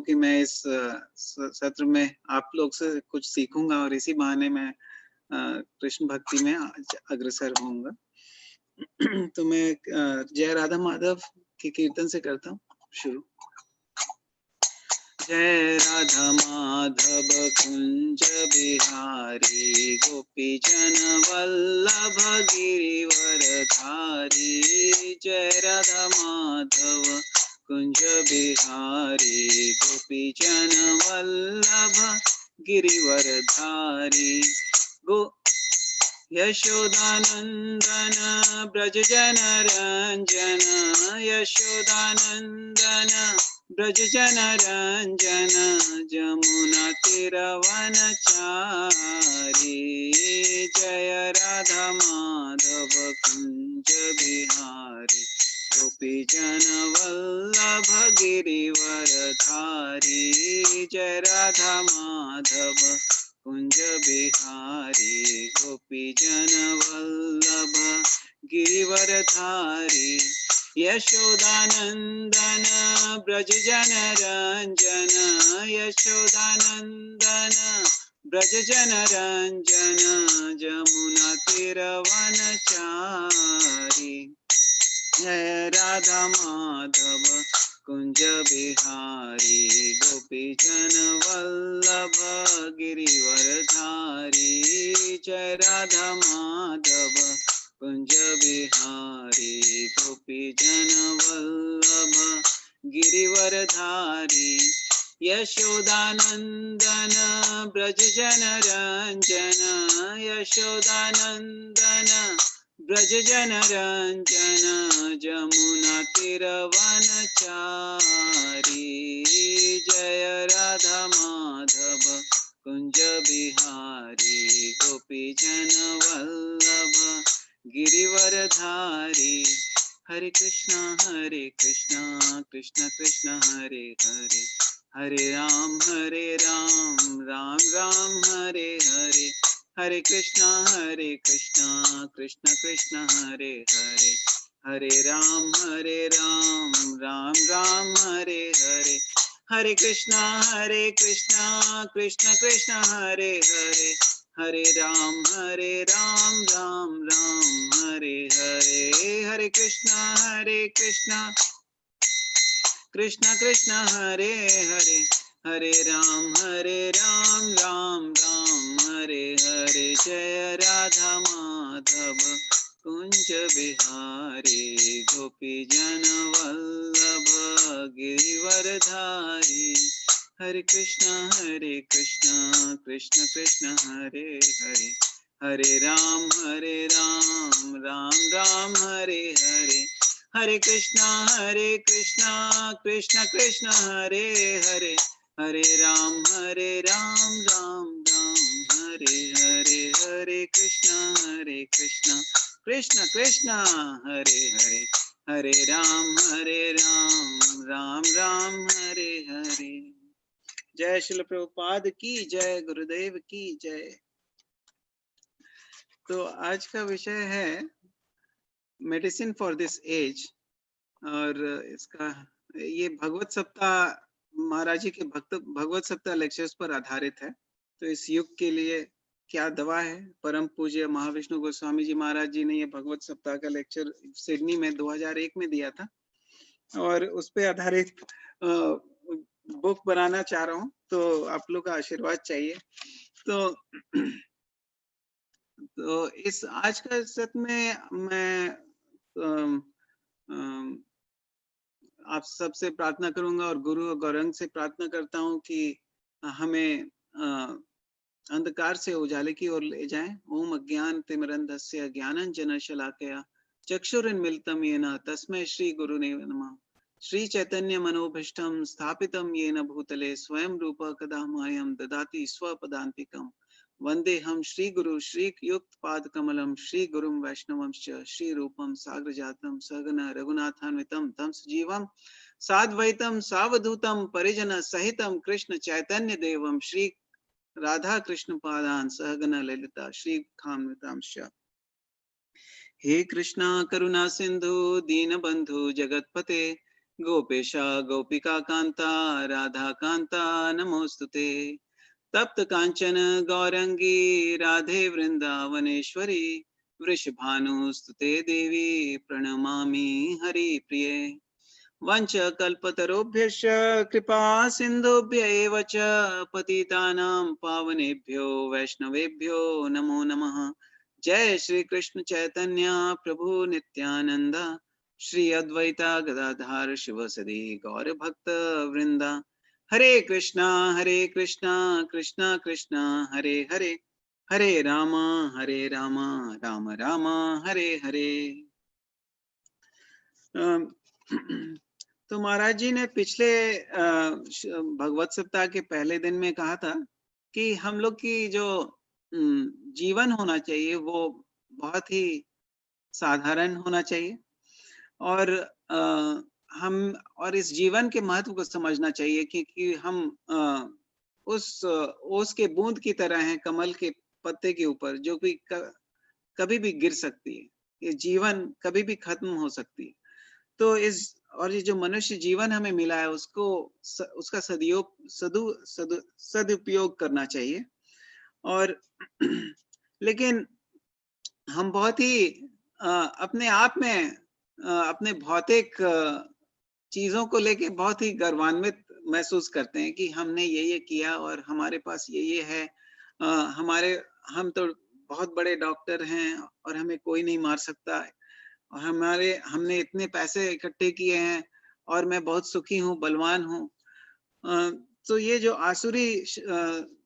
कि मैं इस सत्र में आप लोग से कुछ सीखूंगा और इसी बहाने मैं कृष्ण भक्ति में अग्रसर होऊंगा। तो मैं जय राधा माधव के कीर्तन से करता हूँ शुरू। जय राधा माधव कुंज बिहारी गोपी जन वल्लभ गिरिवर धारी। जय राधा माधव कुंज बिहारी गोपी जन वल्लभ गिरिवर धारी। यशोदानंदन ब्रज जन रंजन यशोदानंदन ब्रज जन रंजन जमुना तीरवनचारी। जय राधा माधव कुंज बिहारी गोपी जन वल्लभ गिरिवर धारी। जय राधा माधव कुंज बिहारी गोपी जन वल्लभ गिरिवर धारी। यशोदानंदन ब्रज जन रंजन यशोदानंदन ब्रज जन रंजन जमुना तीरवनचारी। जय राधा माधव कुंज बिहारी गोपी जन वल्लभ गिरिवर धारी। जय राधा माधव कुंज बिहारी गोपी जन वल्लभ गिरिवर धारी। यशोदानंदन ब्रज जन रंजन यशोदानंदन ब्रज जन रंजन जमुना तीरवनचारी। जय राधा माधव कुंज बिहारी गोपी जन वल्लभ गिरिवर धारी। हरे कृष्णा कृष्ण कृष्ण हरे हरे, हरे राम राम राम हरे हरे। हरे कृष्णा कृष्ण कृष्ण हरे हरे, हरे राम राम राम हरे हरे। हरे कृष्णा कृष्ण कृष्ण हरे हरे, हरे राम राम राम हरे हरे। हरे कृष्णा कृष्ण कृष्ण कृष्ण हरे हरे, हरे राम राम राम हरे हरे। जय राधा माधव कुंज बिहारी गोपी जन वल्लभ गिरिवर धारी। हरे कृष्णा कृष्ण कृष्ण हरे हरे, हरे राम राम राम हरे हरे। हरे कृष्णा कृष्ण कृष्ण हरे हरे, हरे राम राम राम हरे हरे। हरे कृष्णा कृष्ण कृष्ण हरे हरे, हरे राम राम राम हरे हरे। जय श्रील प्रभुपाद की जय, गुरुदेव की जय। तो आज का विषय है मेडिसिन फॉर दिस एज, और इसका ये भगवत सप्ताह महाराज जी के भगवत सप्ताह लेक्चर्स पर आधारित है। तो इस युग के लिए क्या दवा है। परम पूज्य महाविष्णु गोस्वामी जी महाराज जी ने ये भगवत सप्ताह का लेक्चर सिडनी में 2001 में दिया था, और उस पे आधारित बुक बनाना चाह रहा हूँ, तो आप लोग का आशीर्वाद चाहिए। तो इस आज का सत्र में मैं आप सबसे प्रार्थना करूंगा और गुरु गौरंग से प्रार्थना करता हूं कि हमें अंधकार से उजाले की ओर ले जाएं। ओम अज्ञान तिमिरन्धस्य ज्ञानांजन शलाकया चक्षुरुन्मीलितं येन तस्मै श्री गुरुवे नमः। श्री चैतन्य मनोभीष्टं स्थापितं येन भूतले स्वयं रूप कदा मह्यं ददाति स्वपदान्तिकम्। वंदे हम श्री गुरु श्री युक्त पाद कमलम श्री गुरुम वैष्णवंश्च श्री रूपम साग्र जातम सगन रघुनाथान्वितम तम सजीवम साद्वैतम सावधूतम परिजन सहितम कृष्ण चैतन्य देवम श्री राधा कृष्ण पादान सहगन ललिता श्री खान्वितांश्च। हे कृष्णा करुणा सिंधु दीनबंधु जगतपते गोपेश गोपिका कांता राधा कांता नमोस्तुते। तप्त कांचन गौरंगी राधे वृंदावनेश्वरी वृषभानुस्तुते देवी प्रणमामि हरिप्रिये। वंच कल्पतरुभ्यश्च कृपा सिन्धुभ्य एव च पतितानां पावनेभ्यो वैष्णवेभ्यो नमो नमः। जय श्री कृष्ण चैतन्य प्रभु नित्यानंद श्री अद्वैता गदाधार शिवसदि गौर भक्त वृंदा। हरे कृष्णा कृष्णा कृष्णा हरे हरे, हरे राम राम राम हरे हरे। तो महाराज जी ने पिछले भगवत सप्ताह के पहले दिन में कहा था कि हम लोग की जो जीवन होना चाहिए वो बहुत ही साधारण होना चाहिए, और हम और इस जीवन के महत्व को समझना चाहिए कि हम उस ओस के बूंद की तरह हैं कमल के पत्ते के ऊपर, जो कि कभी भी गिर सकती है। ये जीवन कभी भी खत्म हो सकती है। तो ये जो मनुष्य जीवन हमें मिला है उसको उसका सदुपयोग करना चाहिए। और लेकिन हम बहुत ही अपने आप में अपने भौतिक चीजों को लेके बहुत ही गर्वान्वित महसूस करते हैं कि हमने ये किया और हमारे पास ये है। हम तो बहुत बड़े डॉक्टर हैं और हमें कोई नहीं मार सकता, और हमने इतने पैसे इकट्ठे किए हैं और मैं बहुत सुखी हूँ, बलवान हूँ। तो ये जो आसुरी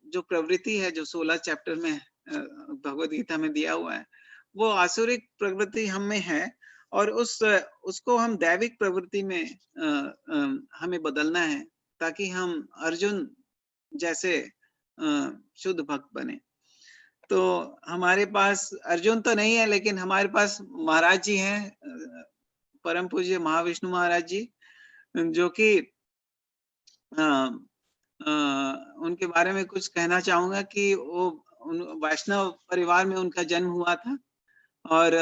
जो प्रवृत्ति है जो 16 चैप्टर में भगवत गीता में दिया हुआ है, वो आसुरिक प्रवृत्ति हम में है, और उसको हम दैविक प्रवृत्ति में हमें बदलना है, ताकि हम अर्जुन जैसे शुद्ध भक्त बने। तो हमारे पास अर्जुन तो नहीं है, लेकिन हमारे पास महाराज जी हैं, परम पूज्य महाविष्णु महाराज जी, जो कि उनके बारे में कुछ कहना चाहूंगा कि वो वैष्णव परिवार में उनका जन्म हुआ था, और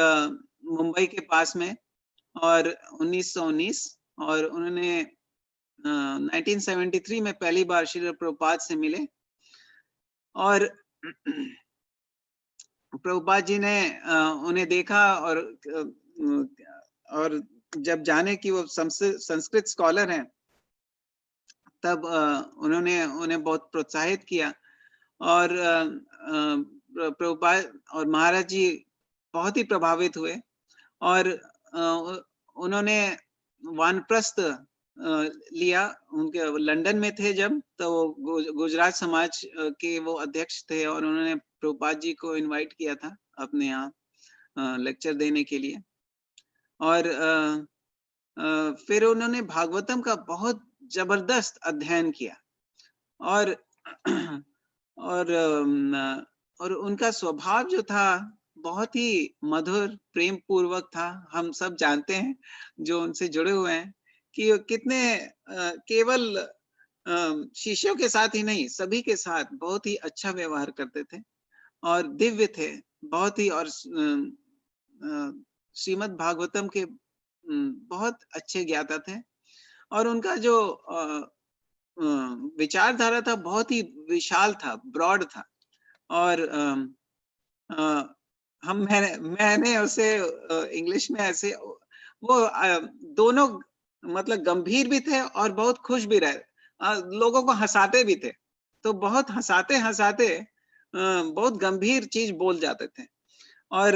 मुंबई के पास में, और 1919, और उन्होंने 1973 में पहली बार श्रील प्रभुपाद से मिले, और प्रभुपाद जी ने उन्हें देखा, और जब जाने कि वो संस्कृत स्कॉलर हैं, तब उन्होंने उन्हें बहुत प्रोत्साहित किया, और प्रभुपाद और महाराज जी बहुत ही प्रभावित हुए, और उन्होंने वानप्रस्थ लिया। उनके लंदन में थे जब, तो वो गुजरात समाज के वो अध्यक्ष थे, और उन्होंने प्रभुपाद जी को इनवाइट किया था अपने यहाँ लेक्चर देने के लिए। और फिर उन्होंने भागवतम का बहुत जबरदस्त अध्ययन किया, और और उनका स्वभाव जो था बहुत ही मधुर प्रेम पूर्वक था। हम सब जानते हैं जो उनसे जुड़े हुए हैं कि कितने केवल शिष्यों के साथ ही नहीं, सभी के साथ बहुत ही अच्छा व्यवहार करते थे, और दिव्य थे बहुत ही, और श्रीमद् भागवतम के बहुत अच्छे ज्ञाता थे, और उनका जो विचारधारा था बहुत ही विशाल था, ब्रॉड था, और मैंने उसे इंग्लिश में ऐसे, वो दोनों मतलब गंभीर भी थे और बहुत खुश भी रहे, लोगों को हंसाते भी थे। तो बहुत हंसाते हंसाते बहुत गंभीर चीज बोल जाते थे, और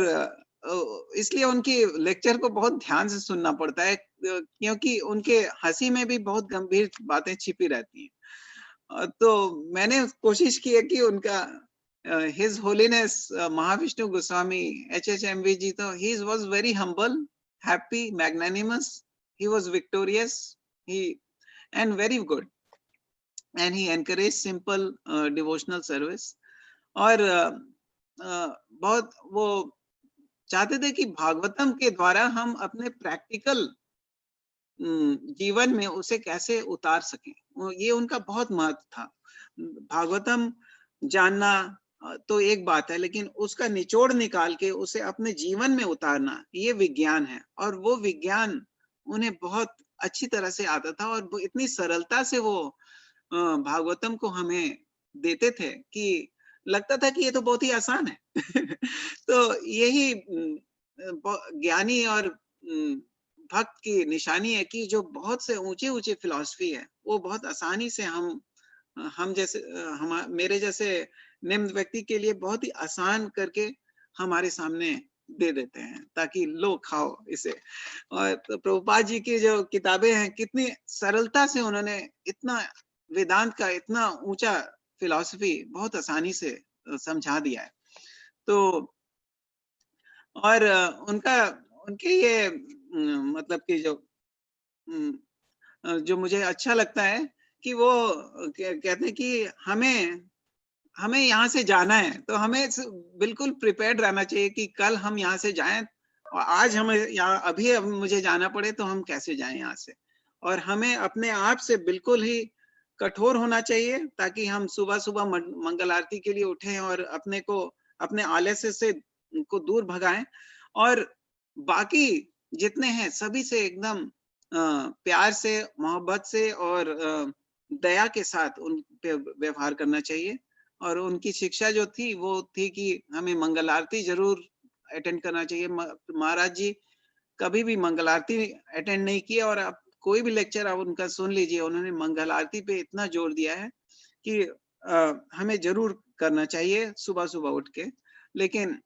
इसलिए उनकी लेक्चर को बहुत ध्यान से सुनना पड़ता है, क्योंकि उनके हंसी में भी बहुत गंभीर बातें छिपी रहती हैं। तो मैंने कोशिश की है कि उनका His Holiness Mahavishnu Goswami HHMV ji, तो he was very humble, happy, magnanimous. He was victorious, and very good, and he encouraged simple devotional service. और बहुत वो चाहते थे कि भागवतम के द्वारा हम अपने प्रैक्टिकल जीवन में उसे कैसे उतार सकें। ये उनका बहुत महत्व था। भागवतम जानना तो एक बात है, लेकिन उसका निचोड़ निकाल के उसे अपने जीवन में उतारना, ये विज्ञान है, और वो विज्ञान उन्हें बहुत अच्छी तरह से आता था और वो इतनी सरलता से वो भागवतम को हमें देते थे कि लगता था कि ये तो बहुत ही आसान है। तो यही ज्ञानी और भक्त की निशानी है कि जो बहुत से ऊंचे ऊंचे फिलॉसफी है वो बहुत आसानी से हम जैसे मेरे जैसे निम्न व्यक्ति के लिए बहुत ही आसान करके हमारे सामने दे देते हैं ताकि लो खाओ इसे। और तो प्रभुपाद जी की जो किताबें हैं कितनी सरलता से उन्होंने इतना वेदांत का इतना ऊंचा फिलॉसफी बहुत आसानी से समझा दिया है। तो और उनका उनके ये मतलब कि जो मुझे अच्छा लगता है कि वो कहते हैं कि हमें हमें यहाँ से जाना है तो हमें बिल्कुल प्रिपेयर्ड रहना चाहिए कि कल हम यहाँ से जाएं और आज हमें यहाँ अभी अब मुझे जाना पड़े तो हम कैसे जाएं यहाँ से। और हमें अपने आप से बिल्कुल ही कठोर होना चाहिए ताकि हम सुबह सुबह मंगल आरती के लिए उठें और अपने को अपने आलस्य से को दूर भगाएं और बाकी जितने हैं सभी से एकदम प्यार से मोहब्बत से और दया के साथ उन पे व्यवहार करना चाहिए। और उनकी शिक्षा जो थी वो थी कि हमें मंगल आरती जरूर अटेंड करना चाहिए। महाराज जी कभी भी मंगल आरती अटेंड नहीं किए और आप कोई भी लेक्चर आप उनका सुन लीजिए, उन्होंने मंगल आरती पे इतना जोर दिया है कि हमें जरूर करना चाहिए सुबह सुबह उठ के। लेकिन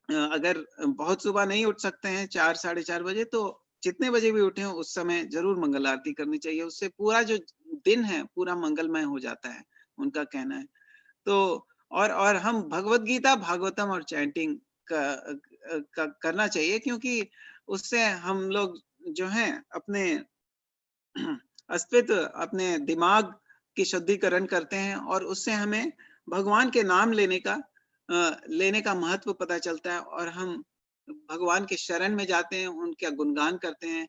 अगर बहुत सुबह नहीं उठ सकते हैं 4 साढ़े 4 बजे तो जितने बजे भी उठे उस समय जरूर मंगल आरती करनी चाहिए। उससे पूरा जो दिन है पूरा मंगलमय हो जाता है, उनका कहना है। तो और हम भगवत गीता भागवतम और चैंटिंग करना चाहिए क्योंकि उससे हम लोग जो हैं अपने अस्तित्व अपने दिमाग की शुद्धिकरण करते हैं और उससे हमें भगवान के नाम लेने का महत्व पता चलता है और हम भगवान के शरण में जाते हैं, उनका गुणगान करते हैं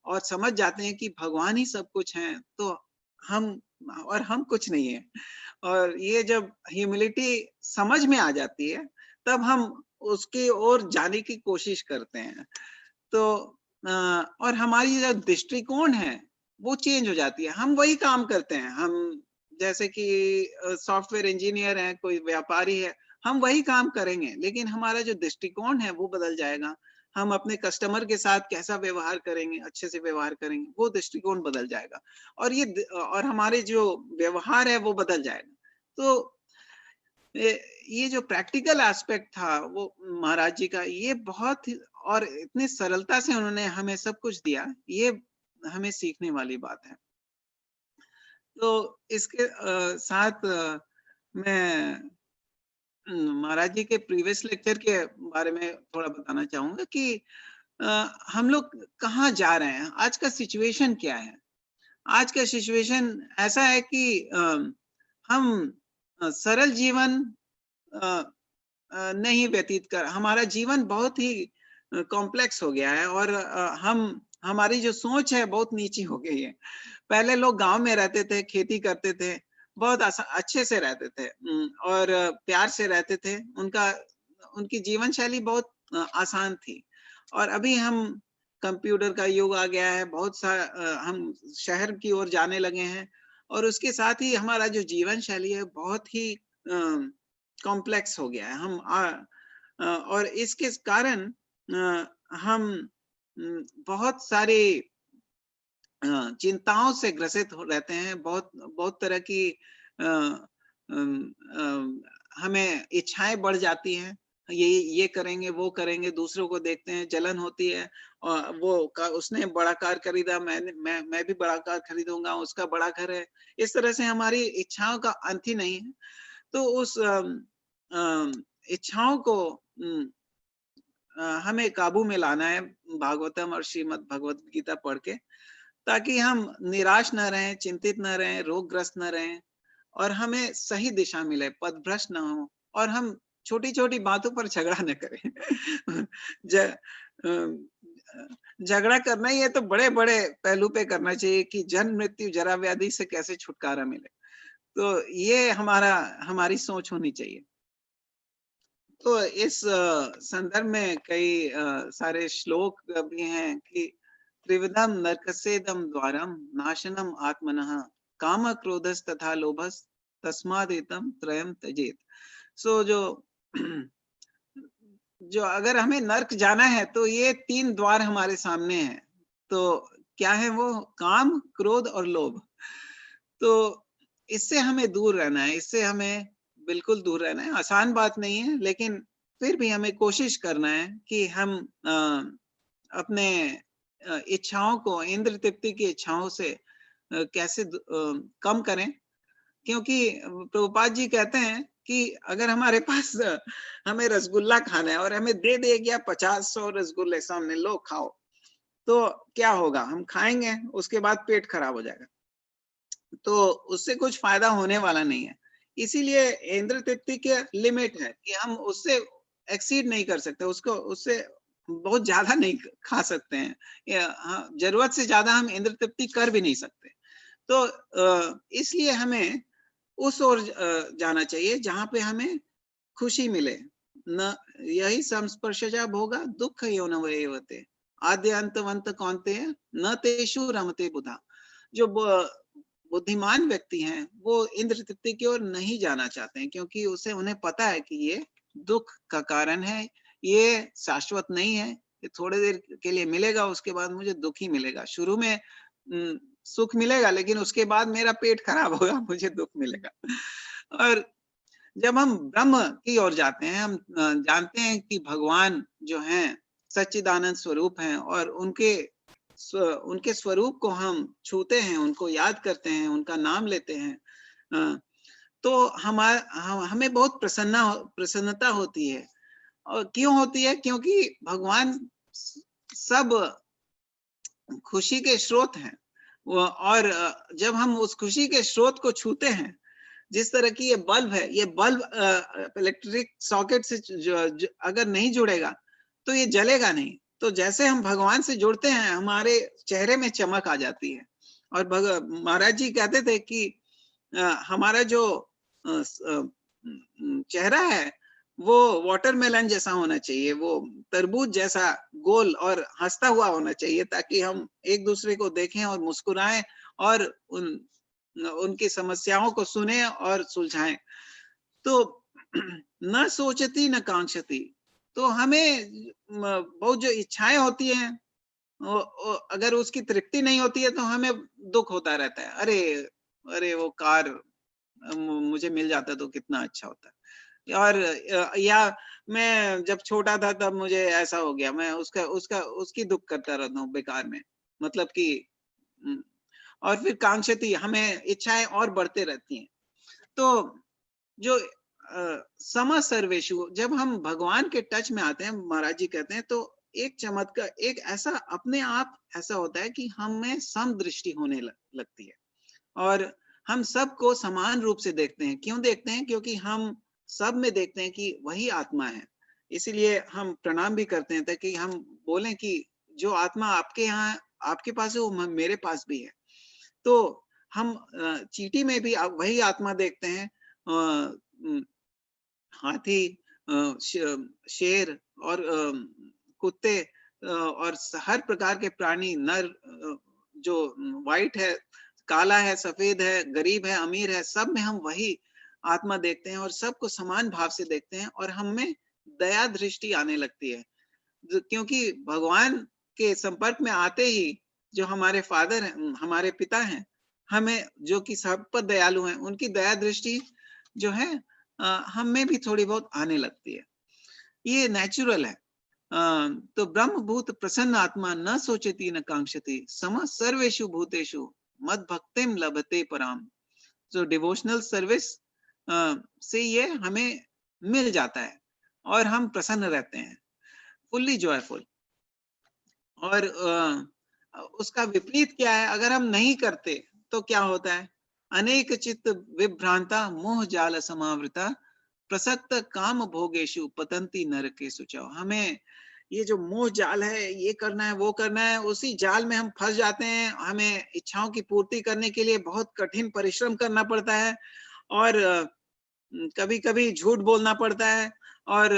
और समझ जाते हैं कि भगवान ही सब कुछ हैं तो हम हम कुछ नहीं है। और ये जब ह्यूमिलिटी समझ में आ जाती है तब हम उसकी ओर जाने की कोशिश करते हैं। तो और हमारी जो दृष्टिकोण है वो चेंज हो जाती है। हम वही काम करते हैं, हम जैसे कि सॉफ्टवेयर इंजीनियर है, कोई व्यापारी है, हम वही काम करेंगे लेकिन हमारा जो दृष्टिकोण है वो बदल जाएगा। हम अपने कस्टमर के साथ कैसा व्यवहार करेंगे, अच्छे से व्यवहार करेंगे, वो दृष्टिकोण बदल जाएगा और और हमारे जो व्यवहार है वो बदल जाएगा। तो ये जो प्रैक्टिकल एस्पेक्ट था वो महाराज जी का, ये बहुत और इतनी सरलता से उन्होंने हमें सब कुछ दिया, ये हमें सीखने वाली बात है। तो इसके साथ मैं महाराज जी के प्रीवियस लेक्चर के बारे में थोड़ा बताना चाहूंगा कि हम लोग कहाँ जा रहे हैं, आज का सिचुएशन क्या है। आज का सिचुएशन ऐसा है कि हम सरल जीवन नहीं व्यतीत कर, हमारा जीवन बहुत ही कॉम्प्लेक्स हो गया है और हम हमारी जो सोच है बहुत नीची हो गई है। पहले लोग गांव में रहते थे, खेती करते थे, बहुत अच्छे से रहते थे और प्यार से रहते थे। उनकी जीवन शैली बहुत आसान थी। और अभी हम कंप्यूटर का युग आ गया है, बहुत सा हम शहर की ओर जाने लगे हैं और उसके साथ ही हमारा जो जीवन शैली है बहुत ही कॉम्प्लेक्स हो गया है। और इसके कारण हम बहुत सारे चिंताओं से ग्रसित हो रहते हैं। बहुत बहुत तरह की हमें इच्छाएं बढ़ जाती हैं, ये करेंगे वो करेंगे, दूसरों को देखते हैं जलन होती है और उसने बड़ा कार खरीदा, मैं भी बड़ा कार खरीदूंगा, उसका बड़ा घर है। इस तरह से हमारी इच्छाओं का अंत ही नहीं है। तो उस इच्छाओं को हमें काबू में लाना है भागवतम और श्रीमद् भगवत गीता पढ़ के, ताकि हम निराश न रहें, चिंतित न रहें, रोगग्रस्त न रहें और हमें सही दिशा मिले, पथभ्रष्ट न हो और हम छोटी छोटी बातों पर झगड़ा न करें। झगड़ा करना ही है तो बड़े बड़े पहलू पे करना चाहिए कि जन्म मृत्यु जरा व्याधि से कैसे छुटकारा मिले। तो ये हमारी सोच होनी चाहिए। तो इस संदर्भ में कई सारे श्लोक भी हैं कि त्रिविधम नरकस्येदं द्वारम नाशनम आत्मनः काम क्रोधस तथा लोभस तस्मादेतम त्रयम त्यजेत। सो जो अगर हमें नर्क जाना है तो ये 3 द्वार हमारे सामने हैं। तो क्या है वो? काम, क्रोध और लोभ। तो इससे हमें दूर रहना है, इससे हमें बिल्कुल दूर रहना है। आसान बात नहीं है, लेकिन फिर भी हमें कोशिश करना है कि हम अपने इच्छाओं को, इंद्र तृप्ति की इच्छाओं से कैसे कम करें। क्योंकि प्रभुपाद जी कहते हैं कि अगर हमारे पास हमें रसगुल्ला खाना है और हमें दे दिया गया 50-100 रसगुल्ले सामने, लो खाओ, तो क्या होगा? हम खाएंगे, उसके बाद पेट खराब हो जाएगा, तो उससे कुछ फायदा होने वाला नहीं है। इसीलिए इंद्र तृप्ति के लिमिट है कि हम उससे एक्सीड नहीं कर सकते, उसको उससे बहुत ज्यादा नहीं खा सकते हैं। जरूरत से ज्यादा हम इंद्र तृप्ति कर भी नहीं सकते। तो इसलिए हमें उस ओर जाना चाहिए जहां पे हमें खुशी मिले। न यही संस्पर्शजा भोगा दुख योनवयवते आद्य अंतवंत कौन्तेय न तेषु रमते बुधा। जो बुद्धिमान व्यक्ति हैं वो इंद्र तृप्ति की ओर नहीं जाना चाहते हैं, क्योंकि उसे उन्हें पता है कि ये दुख का कारण है, ये शाश्वत नहीं है, ये थोड़ी देर के लिए मिलेगा, उसके बाद मुझे दुख ही मिलेगा। शुरू में सुख मिलेगा, लेकिन उसके बाद मेरा पेट खराब होगा, मुझे दुख मिलेगा। और जब हम ब्रह्म की ओर जाते हैं, हम जानते हैं कि भगवान जो हैं सच्चिदानंद स्वरूप हैं, और उनके स्वरूप को हम छूते हैं, उनको याद करते हैं, उनका नाम लेते हैं, तो हमें बहुत प्रसन्नता होती है। और क्यों होती है? क्योंकि भगवान सब खुशी के स्रोत हैं। और जब हम उस खुशी के स्रोत को छूते हैं, जिस तरह की ये बल्ब है, ये बल्ब इलेक्ट्रिक सॉकेट से अगर नहीं जुड़ेगा तो ये जलेगा नहीं। तो जैसे हम भगवान से जुड़ते हैं, हमारे चेहरे में चमक आ जाती है। और महाराज जी कहते थे कि हमारा जो चेहरा है वो वाटरमेलन जैसा होना चाहिए, वो तरबूज जैसा गोल और हंसता हुआ होना चाहिए, ताकि हम एक दूसरे को देखें और मुस्कुराएं और उनकी समस्याओं को सुने और सुलझाएं। तो न सोचती न कांक्षती। तो हमें बहुत जो इच्छाएं होती हैं, अगर उसकी तृप्ति नहीं होती है तो हमें दुख होता रहता है। अरे अरे वो कार मुझे मिल जाता तो कितना अच्छा होता। और या मैं जब छोटा था तब मुझे ऐसा हो गया, मैं उसकी दुख करता रहता हूँ बेकार में। मतलब कि और फिर कांक्षती, हमें इच्छाएं और बढ़ते रहती हैं। तो जो सम सर्वेशु, जब हम भगवान के टच में आते हैं, महाराज जी कहते हैं, तो एक चमत्कार, एक ऐसा अपने आप ऐसा होता है कि हमें समदृष्टि होने लगती है, और हम सबको समान रूप से देखते हैं। क्यों देखते हैं? क्योंकि हम सब में देखते हैं कि वही आत्मा है। इसीलिए हम प्रणाम भी करते हैं, ताकि हम बोलें कि जो आत्मा आपके यहाँ, आपके पास है, वो मेरे पास भी है। तो हम चींटी में भी वही आत्मा देखते हैं। हाथी, शेर और कुत्ते और हर प्रकार के प्राणी, नर जो व्हाइट है, काला है, सफेद है, गरीब है, अमीर है, सब में हम वही आत्मा देखते हैं, और सबको समान भाव से देखते हैं, और हम में दया दृष्टि आने लगती है। क्योंकि भगवान के संपर्क में आते ही जो हमारे फादर हैं, हमारे पिता हैं, हमें जो कि सब पर दयालु हैं, उनकी दया दृष्टि जो है हम में भी थोड़ी बहुत आने लगती है। ये नेचुरल है। तो ब्रह्म भूत प्रसन्न आत्मा न सोचती न कांक्षती सम सर्वेषु भूतेषु मद भक्तिम लभते पराम। तो डिवोशनल सर्विस से ये हमें मिल जाता है, और हम प्रसन्न रहते हैं, फुल्ली जॉयफुल। और उसका विपरीत क्या है? अगर हम नहीं करते तो क्या होता है? अनेक चित्त विभ्रांता मोह जाल समावृता प्रसक्त काम भोगेशु पतंती नरके सुचौ। हमें ये जो मोह जाल है, ये करना है, वो करना है, उसी जाल में हम फंस जाते हैं। हमें इच्छाओं की पूर्ति करने के लिए बहुत कठिन परिश्रम करना पड़ता है, और कभी कभी झूठ बोलना पड़ता है, और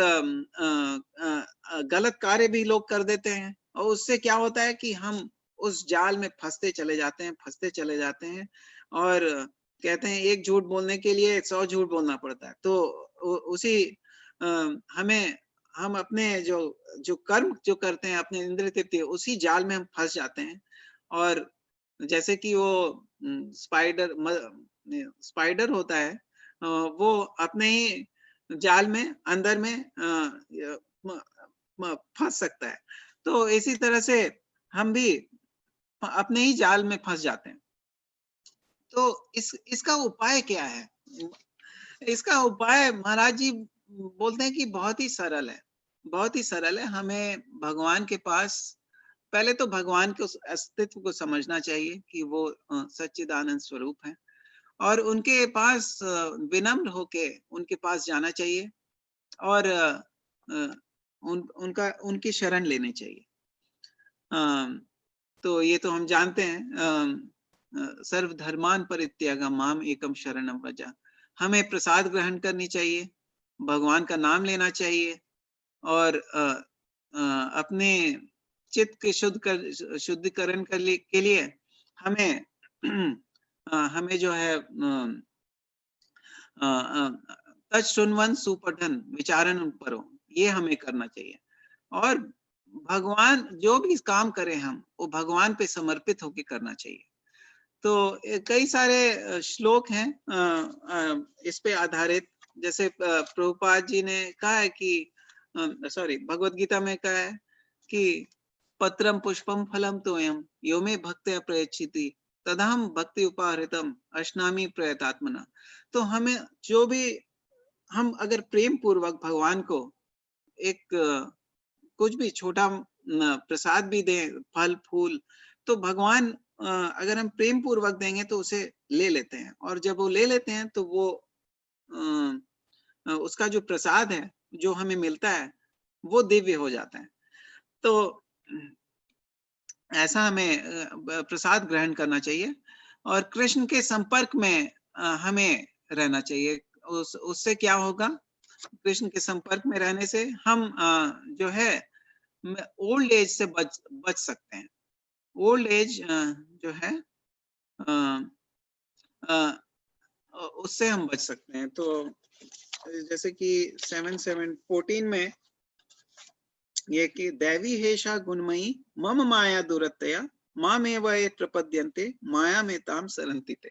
गलत कार्य भी लोग कर देते हैं। और उससे क्या होता है कि हम उस जाल में फंसते चले जाते हैं, फंसते चले जाते हैं। और कहते हैं एक झूठ बोलने के लिए 100 झूठ बोलना पड़ता है। तो उसी हमें हम अपने जो जो कर्म जो करते हैं अपने इंद्रिय तृप्ति, उसी जाल में हम फंस जाते हैं। और जैसे कि वो स्पाइडर होता है, वो अपने ही जाल में अंदर में फंस सकता है। तो इसी तरह से हम भी अपने ही जाल में फंस जाते हैं। तो इसका उपाय क्या है? इसका उपाय महाराज जी बोलते हैं कि बहुत ही सरल है, बहुत ही सरल है। हमें भगवान के पास पहले तो भगवान के उस अस्तित्व को समझना चाहिए कि वो सच्चिदानंद स्वरूप है, और उनके पास विनम्र होके उनके पास जाना चाहिए, और उनकी शरण लेनी चाहिए। तो ये तो हम जानते हैं, सर्वधर्मान परित्यागम माम एकम शरणम व्रज। हमें प्रसाद ग्रहण करनी चाहिए, भगवान का नाम लेना चाहिए, और अपने चित्त के शुद्धिकरण के लिए हमें हमें जो है तत्सुनवन सुपठन विचारण करो, ये हमें करना चाहिए। और भगवान जो भी काम करें हम, वो भगवान पे समर्पित होकर करना चाहिए। तो कई सारे श्लोक हैं इस पे आधारित। जैसे प्रभुपाद जी ने कहा है कि भगवत गीता में कहा है कि पत्रम पुष्पम फलम तोयम यो मे भक्त्या प्रयच्छति तदहम भक्ति उपाहृतम अश्नामि प्रयतात्मना। तो हमें जो भी हम अगर प्रेम पूर्वक भगवान को एक कुछ भी छोटा प्रसाद भी दें, फल फूल, तो भगवान अगर हम प्रेम पूर्वक देंगे तो उसे ले लेते हैं, और जब वो ले लेते हैं तो वो उसका जो प्रसाद है जो हमें मिलता है वो दिव्य हो जाता है। तो ऐसा हमें प्रसाद ग्रहण करना चाहिए, और कृष्ण के संपर्क में हमें रहना चाहिए। उससे क्या होगा? कृष्ण के संपर्क में रहने से हम जो है ओल्ड एज से बच सकते हैं। ओल्ड एज जो है उससे हम बच सकते हैं। तो जैसे कि 7:14 में ये कि दैवी हेषा गुणमयी मम माया दुरतया मामेव ये प्रपद्यन्ते माया में ताम सरन्ति ते।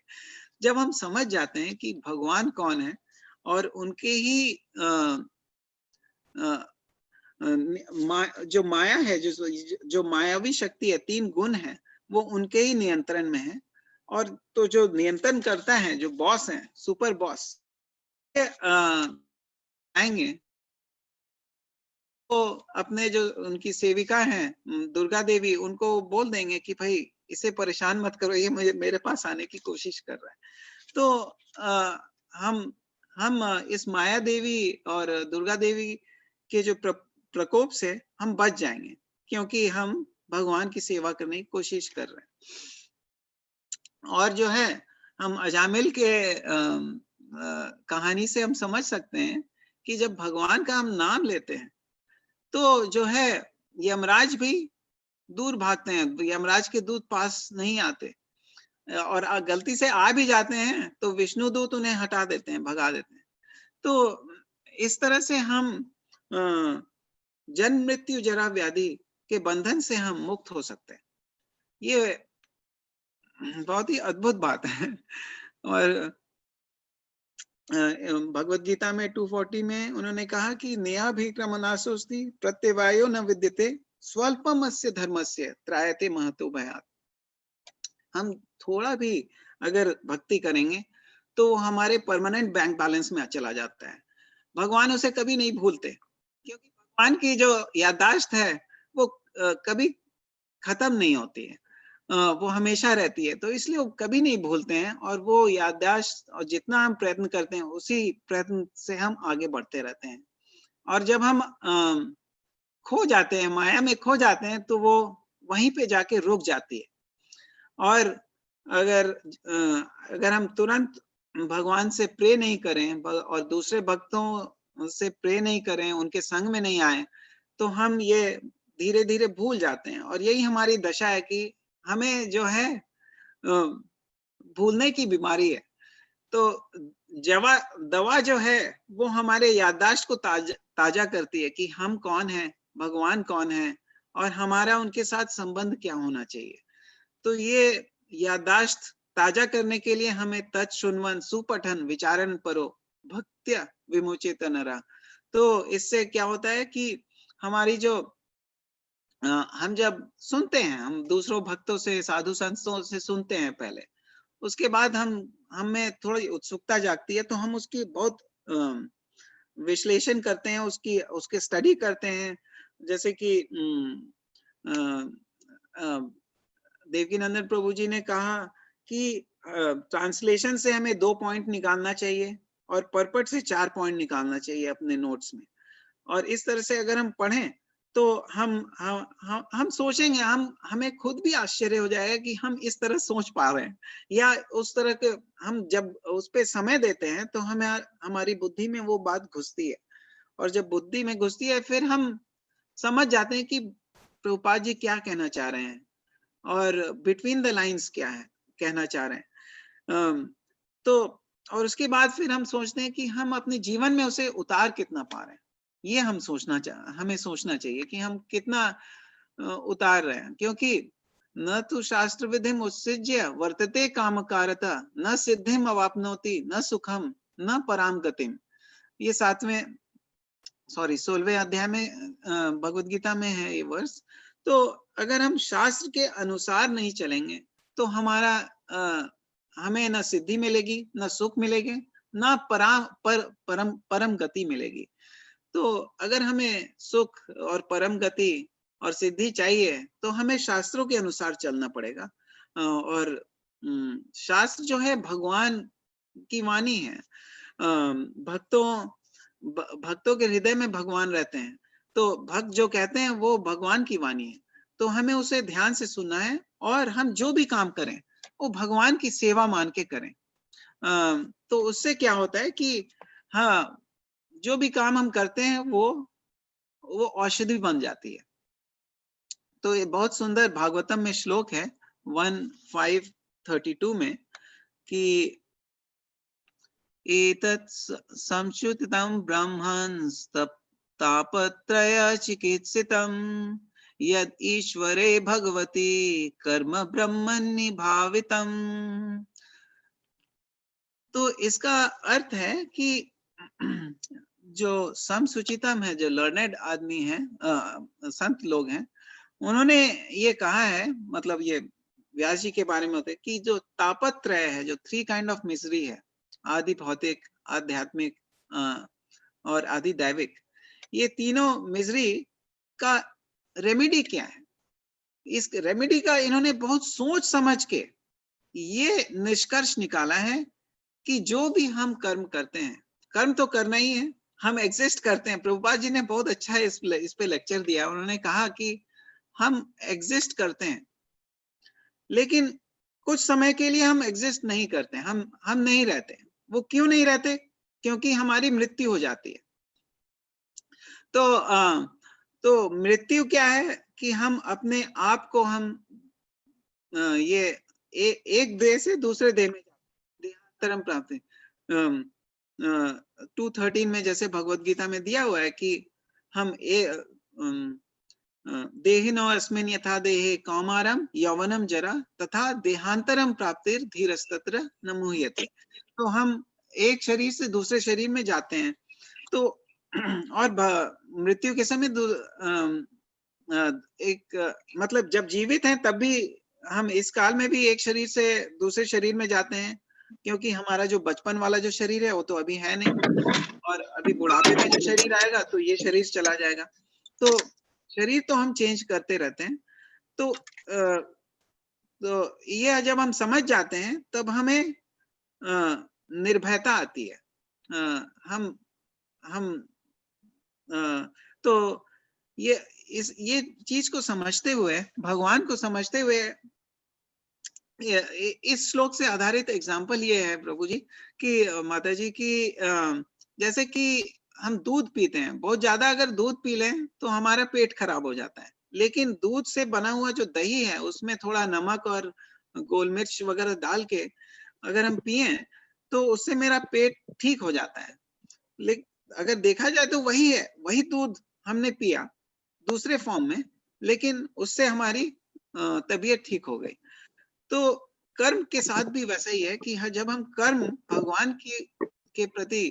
जब हम समझ जाते हैं कि भगवान कौन है, और उनके ही जो माया है, जो मायावी शक्ति है, 3 गुण है, वो उनके ही नियंत्रण में है। और तो जो नियंत्रण करता है, जो बॉस है, सुपर बॉस आएंगे तो अपने जो उनकी सेविका हैं दुर्गा देवी, उनको बोल देंगे कि भाई इसे परेशान मत करो, ये मुझे मेरे पास आने की कोशिश कर रहा है। तो हम इस माया देवी और दुर्गा देवी के जो प्रकोप से हम बच जाएंगे, क्योंकि हम भगवान की सेवा करने की कोशिश कर रहे हैं। और जो है हम अजामिल के कहानी से हम समझ सकते हैं कि जब भगवान का हम नाम लेते हैं तो जो है यमराज भी दूर भागते हैं, यमराज के दूत पास नहीं आते, और गलती से आ भी जाते हैं तो विष्णु दूत उन्हें हटा देते हैं, भगा देते हैं। तो इस तरह से हम जन्म मृत्यु जरा व्याधि के बंधन से हम मुक्त हो सकते हैं। ये बहुत ही अद्भुत बात है। और भगवत गीता में 240 में उन्होंने कहा कि नेहा भीक्रमनाशोस्ति प्रत्यवायो न विद्यते स्वल्पम अस्य धर्मस्य त्रायते महतो भयात्। हम थोड़ा भी अगर भक्ति करेंगे तो हमारे परमानेंट बैंक बैलेंस में चला जाता है। भगवान उसे कभी नहीं भूलते, क्योंकि भगवान की जो याददाश्त है वो कभी खत्म नहीं होती है, वो हमेशा रहती है। तो इसलिए वो कभी नहीं भूलते हैं, और वो याददाश्त, और जितना हम प्रयत्न करते हैं उसी प्रयत्न से हम आगे बढ़ते रहते हैं। और जब हम खो जाते हैं, माया में खो जाते हैं, तो वो वहीं पे जाके रुक जाती है। और अगर हम तुरंत भगवान से प्रे नहीं करें और दूसरे भक्तों से प्रे नहीं करें, उनके संग में नहीं आए, तो हम ये धीरे धीरे भूल जाते हैं। और यही हमारी दशा है कि हमें जो है भूलने की बीमारी है। तो जवा दवा जो है वो हमारे याददाश्त को ताजा करती है कि हम कौन हैं, भगवान कौन है और हमारा उनके साथ संबंध क्या होना चाहिए। तो ये याददाश्त ताजा करने के लिए हमें तत् शृण्वन् सुपठन विचारन परो भक्त्या विमुचित नरा। तो इससे क्या होता है कि हमारी जो हम जब सुनते हैं, हम दूसरों भक्तों से, साधु संतों से सुनते हैं पहले, उसके बाद हम में थोड़ी उत्सुकता जागती है, तो हम उसकी बहुत विश्लेषण करते हैं, उसके स्टडी करते हैं। जैसे कि देवकीनंदन प्रभु जी ने कहा कि ट्रांसलेशन से हमें 2 पॉइंट निकालना चाहिए और परपट से 4 पॉइंट निकालना चाहिए अपने नोट्स में। और इस तरह से अगर हम पढ़ें तो हम सोचेंगे, हमें खुद भी आश्चर्य हो जाएगा कि हम इस तरह सोच पा रहे हैं, या उस तरह के हम जब उस पे समय देते हैं तो हमें हमारी बुद्धि में वो बात घुसती है। और जब बुद्धि में घुसती है फिर हम समझ जाते हैं कि प्रभुपाद जी क्या कहना चाह रहे हैं और बिटवीन द लाइंस क्या है कहना चाह रहे हैं। तो और उसके बाद फिर हम सोचते हैं कि हम अपने जीवन में उसे उतार कितना पा रहे हैं। ये हमें सोचना चाहिए कि हम कितना उतार रहे हैं, क्योंकि न तो शास्त्र विधिम उत्सृज्य वर्तते कामकारता न सिद्धिम अवाप्नोति न सुखम न पराम गतिम। ये 16वें अध्याय में भगवत गीता में है ये वर्ष। तो अगर हम शास्त्र के अनुसार नहीं चलेंगे तो हमें न सिद्धि मिलेगी, न सुख मिलेगी, न परम गति मिलेगी। तो अगर हमें सुख और परम गति और सिद्धि चाहिए तो हमें शास्त्रों के अनुसार चलना पड़ेगा। और शास्त्र जो है भगवान की वाणी है। भक्तों के हृदय में भगवान रहते हैं, तो भक्त जो कहते हैं वो भगवान की वाणी है। तो हमें उसे ध्यान से सुनना है और हम जो भी काम करें वो भगवान की सेवा मान के करें। तो उससे क्या होता है कि हाँ, जो भी काम हम करते हैं वो औषधि बन जाती है। तो ये बहुत सुंदर भागवतम में श्लोक है 1532 में कि एतत् संश्रुतितं ब्रह्मन् तापत्रय चिकित्सितं यद ईश्वरे भगवती कर्म ब्रह्मणि भावितम। तो इसका अर्थ है कि जो समसुचितम है, जो लर्नेड आदमी है, संत लोग हैं, उन्होंने ये कहा है, मतलब ये व्यास जी के बारे में होते कि जो तापत्रय है, जो 3 काइंड ऑफ मिजरी है, आदि भौतिक, आध्यात्मिक और आदि दैविक, ये तीनों मिजरी का रेमेडी क्या है। इस रेमेडी का इन्होंने बहुत सोच समझ के ये निष्कर्ष निकाला है कि जो भी हम कर्म करते हैं, कर्म तो करना ही है, हम एग्जिस्ट करते हैं। प्रभुपाद जी ने बहुत अच्छा इस पे लेक्चर दिया। उन्होंने कहा कि हम एग्जिस्ट करते हैं, लेकिन कुछ समय के लिए हम एग्जिस्ट नहीं करते, हम नहीं रहते। वो क्यों नहीं रहते? क्योंकि हमारी मृत्यु हो जाती है। तो मृत्यु क्या है कि हम अपने आप को एक देह से दूसरे देह में देहांतरम प्राप्त है। 2:13 में जैसे भगवत गीता में दिया हुआ है कि हम देहिनो अस्मिन् यथा देहे कौमारम यौवनम जरा तथा देहांतरम प्राप्तिर धीरस्तत्र न मुह्यते। तो हम एक शरीर से दूसरे शरीर में जाते हैं। तो और मृत्यु के समय मतलब जब जीवित हैं तब भी हम इस काल में भी एक शरीर से दूसरे शरीर में जाते हैं, क्योंकि हमारा जो बचपन वाला जो शरीर है वो तो अभी है नहीं, और अभी बुढ़ापे में जो शरीर आएगा तो ये शरीर चला जाएगा। तो शरीर तो हम चेंज करते रहते हैं। तो ये जब हम समझ जाते हैं तब हमें निर्भयता आती है। हम तो ये चीज को समझते हुए, भगवान को समझते हुए, इस श्लोक से आधारित एग्जाम्पल ये है प्रभु जी कि माता जी की जैसे कि हम दूध पीते हैं, बहुत ज्यादा अगर दूध पी लें तो हमारा पेट खराब हो जाता है। लेकिन दूध से बना हुआ जो दही है उसमें थोड़ा नमक और गोल मिर्च वगैरह डाल के अगर हम पिए तो उससे मेरा पेट ठीक हो जाता है। लेकिन अगर देखा जाए तो वही है, वही दूध हमने पिया दूसरे फॉर्म में, लेकिन उससे हमारी तबीयत ठीक हो गई। तो कर्म के साथ भी वैसा ही है कि जब हम कर्म भगवान की के प्रति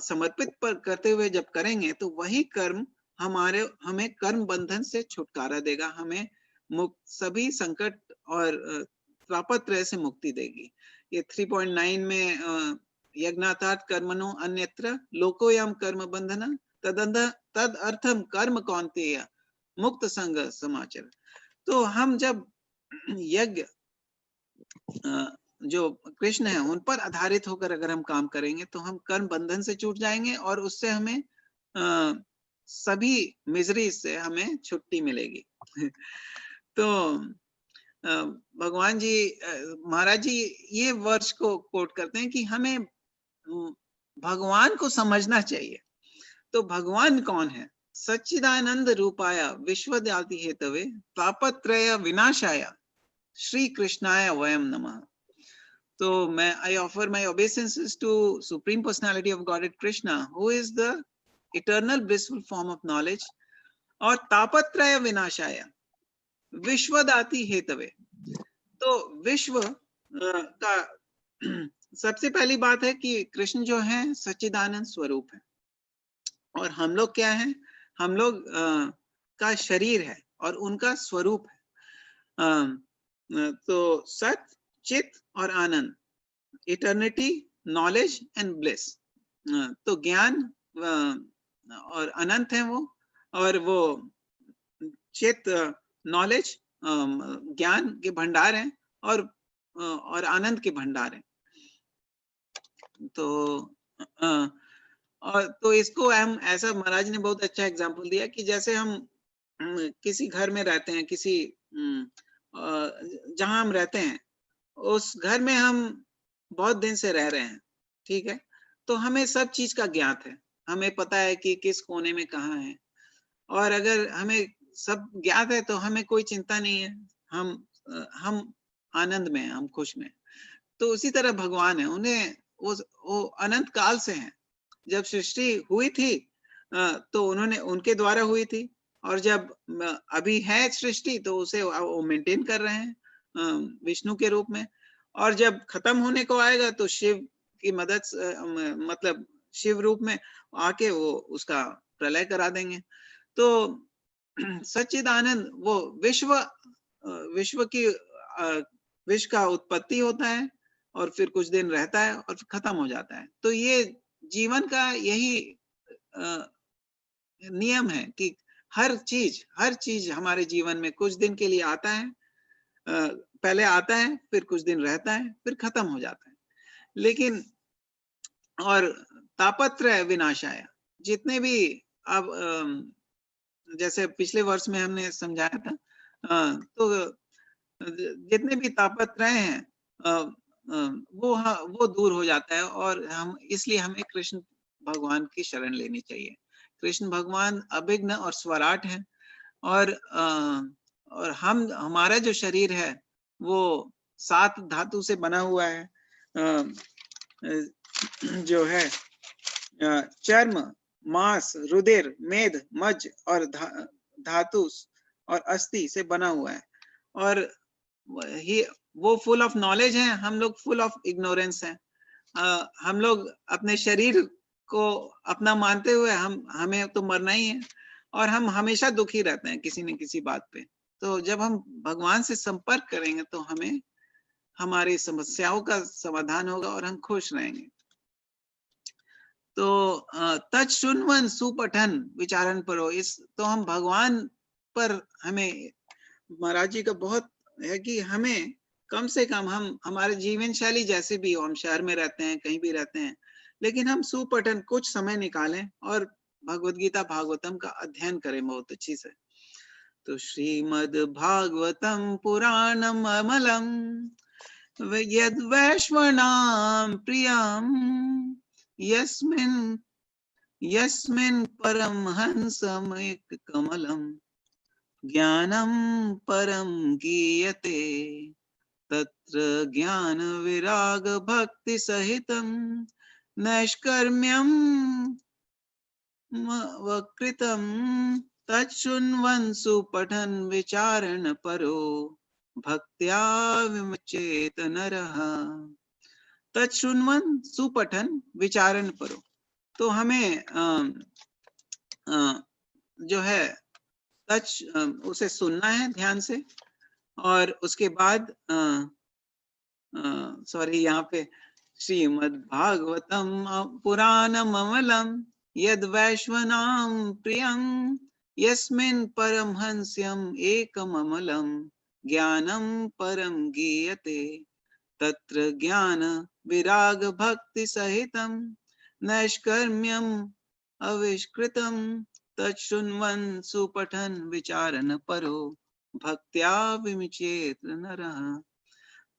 समर्पित पर करते हुए जब करेंगे तो वही कर्म हमें कर्म बंधन से छुटकारा देगा, हमें सभी संकट और तापत्रय से मुक्ति देगी। ये 3.9 में यज्ञार्थात् कर्मणो अन्यत्र लोकोयम कर्म बंधन तद अर्थम कर्म कौन्तेय मुक्त संग समाचर। तो हम जब यज्ञ जो कृष्ण है उन पर आधारित होकर अगर हम काम करेंगे तो हम कर्म बंधन से छूट जाएंगे और उससे हमें सभी मिजरी से हमें छुट्टी मिलेगी। तो भगवान जी महाराज जी ये वर्ष को कोट करते हैं कि हमें भगवान को समझना चाहिए। तो भगवान कौन है? सच्चिदानंद रूपाय विश्वदादि हेतवे तापत्रय विनाशाय श्री कृष्णाय वयम नमः। तो मैं I offer my obeisances to Supreme Personality of Godhead Krishna, who is the eternal blissful form of knowledge, और तापत्रय विनाशाय विश्वदाति हेतवे। तो विश्व का सबसे पहली बात है कि कृष्ण जो है सच्चिदानंद स्वरूप है और हम लोग क्या हैं? हम लोग का शरीर है और उनका स्वरूप है। तो सत, चित और आनंद, इटर्निटी, नॉलेज एंड ब्लिस। तो ज्ञान और अनंत है वो, और वो चित नॉलेज ज्ञान के भंडार हैं और आनंद के भंडार हैं। तो और तो इसको हम ऐसा, महाराज ने बहुत अच्छा एग्जाम्पल दिया कि जैसे हम किसी घर में रहते हैं, किसी जहां हम रहते हैं उस घर में हम बहुत दिन से रह रहे हैं, ठीक है, तो हमें सब चीज का ज्ञात है, हमें पता है कि किस कोने में कहाँ है, और अगर हमें सब ज्ञात है तो हमें कोई चिंता नहीं है, हम आनंद में, हम खुश में। तो उसी तरह भगवान है, उन्हें वो अनंत काल से हैं। जब सृष्टि हुई थी तो उन्होंने उनके द्वारा हुई थी, और जब अभी है सृष्टि तो उसे वो मेंटेन कर रहे हैं विष्णु के रूप में, और जब खत्म होने को आएगा तो शिव की मदद मतलब शिव रूप में आके वो उसका प्रलय करा देंगे। तो सच्चिदानंद वो विश्व की विश्व का उत्पत्ति होता है और फिर कुछ दिन रहता है और फिर खत्म हो जाता है। तो ये जीवन का यही नियम है कि हर चीज हमारे जीवन में कुछ दिन के लिए आता है, पहले आता है, फिर कुछ दिन रहता है, फिर खत्म हो जाता है। लेकिन और तापत्रय विनाशाय, जितने भी अब जैसे पिछले वर्ष में हमने समझाया था, तो जितने भी तापत्रय हैं वो दूर हो जाता है, और हम इसलिए हमें कृष्ण भगवान की शरण लेनी चाहिए। कृष्ण भगवान अभिघ्न और स्वराट है, और हमारा जो शरीर है वो 7 धातु से बना हुआ है, जो है चर्म, मांस, रुधिर, मेद, मज्ज और धातु और अस्थि से बना हुआ है, और वो फुल ऑफ नॉलेज है, हम लोग फुल ऑफ इग्नोरेंस हैं। हम लोग अपने शरीर को अपना मानते हुए हमें तो मरना ही है, और हम हमेशा दुखी रहते हैं किसी न किसी बात पे। तो जब हम भगवान से संपर्क करेंगे तो हमें हमारी समस्याओं का समाधान होगा और हम खुश रहेंगे। तो तत्शुन्वन सुपठन विचारण परो, इस तो हम भगवान पर हमें महाराज जी का बहुत है कि हमें कम से कम हम हमारे जीवन शैली जैसे भी हो, हम शहर में रहते हैं, कहीं भी रहते हैं, लेकिन हम सुपठन कुछ समय निकालें और भगवद गीता भागवतम का अध्ययन करें बहुत अच्छी से। तो श्रीमद् भागवतम पुराणम अमलम यद वैश्वनाम प्रियम यस्मिन् परमहंसमेक कमलम ज्ञानं परं गीयते तत्र ज्ञान विराग भक्ति सहितं नैष्कर्म्यं वकृतं तच्छृण्वन् सुपठन् विचारण परो भक्त्या विमुच्येत नरः। तच्छृण्वन् सुपठन विचारण परो। तो हमें जो है उसे सुनना है ध्यान से, और उसके बाद सॉरी यहाँ पे श्रीमद् भागवतम पुराणम अमलम यद वैश्वनाम प्रियं यस्मिन् परमहंस्यम् एकम अमलम ज्ञानम परम गीयते तत्र ज्ञान विराग भक्ति सहितं नैष्कर्म्यम् अविष्कृतं तच्छृण्वन् सुपठन् विचारन् परो भक्त्या विमुच्येत नरः।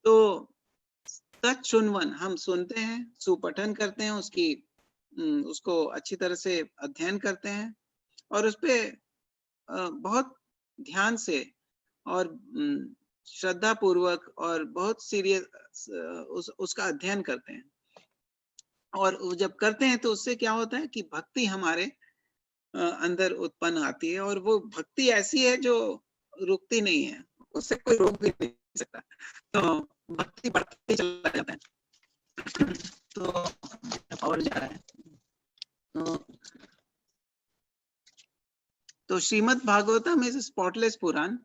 तो तच्छृण्वन् हम सुनते हैं, सुपठन करते हैं, उसको अच्छी तरह से अध्ययन करते हैं और उस पे बहुत ध्यान से और श्रद्धा पूर्वक और बहुत सीरियस उसका अध्ययन करते हैं। और वो जब करते हैं तो उससे क्या होता है कि भक्ति हमारे अंदर उत्पन्न आती है, और वो भक्ति ऐसी है जो रुकती नहीं है, उससे कोई रोक भी नहीं सकता। तो भक्ति बढ़ती चला जाता है। तो और जा रहा है तो Shrimad Bhagavatam is a spotless Puran,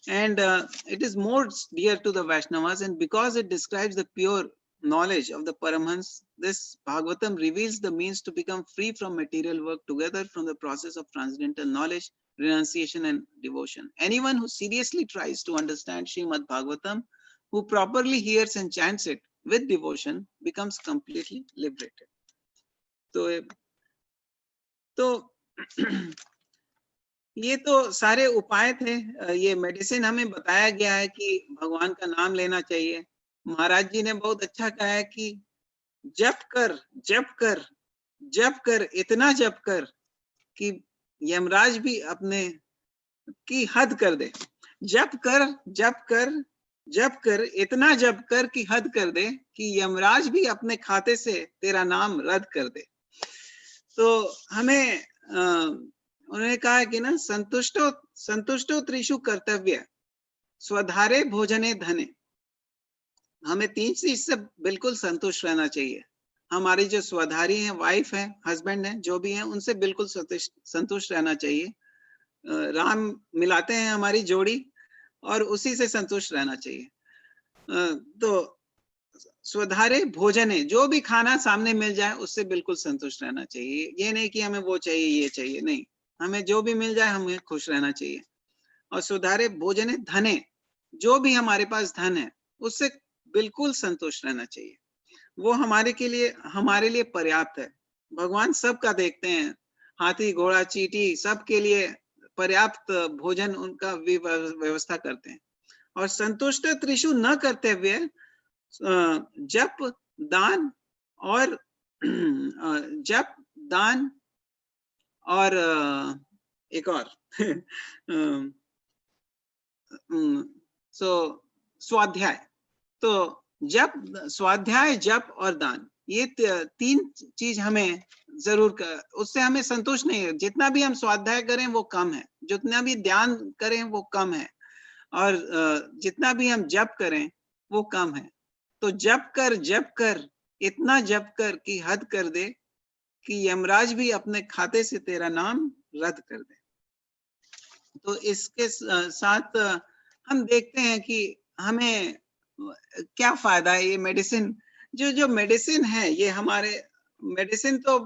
and it is more dear to the Vaishnavas, and because it describes the pure knowledge of the Paramhans, this Bhagavatam reveals the means to become free from material work together from the process of transcendental knowledge, renunciation and devotion. Anyone who seriously tries to understand Srimad Bhagavatam, who properly hears and chants it with devotion, becomes completely liberated. तो ये तो सारे उपाय थे। ये medicine हमें बताया गया है कि भगवान का नाम लेना चाहिए। महाराज जी ने बहुत अच्छा कहा है कि जप कर जप कर जप कर, इतना जप कर कि यमराज भी अपने की हद कर दे। जप कर जप कर जप कर, इतना जप कर कि हद कर दे कि यमराज भी अपने खाते से तेरा नाम रद्द कर दे। तो हमें उन्होंने कहा कि ना संतुष्टो त्रिषु कर्तव्य स्वधारे भोजने धने। हमें 3 चीज से बिल्कुल संतुष्ट रहना चाहिए। हमारी जो स्वधारी है, वाइफ है, हस्बैंड है, जो भी है, उनसे बिल्कुल संतुष्ट रहना चाहिए। राम मिलाते हैं हमारी जोड़ी और उसी से संतुष्ट रहना चाहिए। तो स्वधारे भोजने, जो भी खाना सामने मिल जाए उससे बिल्कुल संतुष्ट रहना चाहिए। ये नहीं कि हमें वो चाहिए ये चाहिए, नहीं, हमें जो भी मिल जाए हमें खुश रहना चाहिए। और सुधारे भोजने धने, जो भी हमारे पास धन है उससे बिल्कुल संतुष्ट रहना चाहिए। वो हमारे लिए पर्याप्त है। भगवान सबका देखते हैं, हाथी घोड़ा चींटी सबके लिए पर्याप्त भोजन उनका व्यवस्था करते हैं। और संतुष्ट त्रिषु न करते हुए जप दान और जप दान और एक और स्वाध्याय। तो जप, स्वाध्याय, जप और दान, ये 3 चीज हमें जरूर उससे हमें संतोष नहीं है। जितना भी हम स्वाध्याय करें वो कम है, जितना भी ध्यान करें वो कम है, और जितना भी हम जप करें वो कम है। तो जप कर इतना जप कर कि हद कर दे कि यमराज भी अपने खाते से तेरा नाम रद्द कर दे। तो इसके साथ हम देखते हैं कि हमें क्या फायदा है। ये मेडिसिन, जो मेडिसिन है, ये हमारे मेडिसिन तो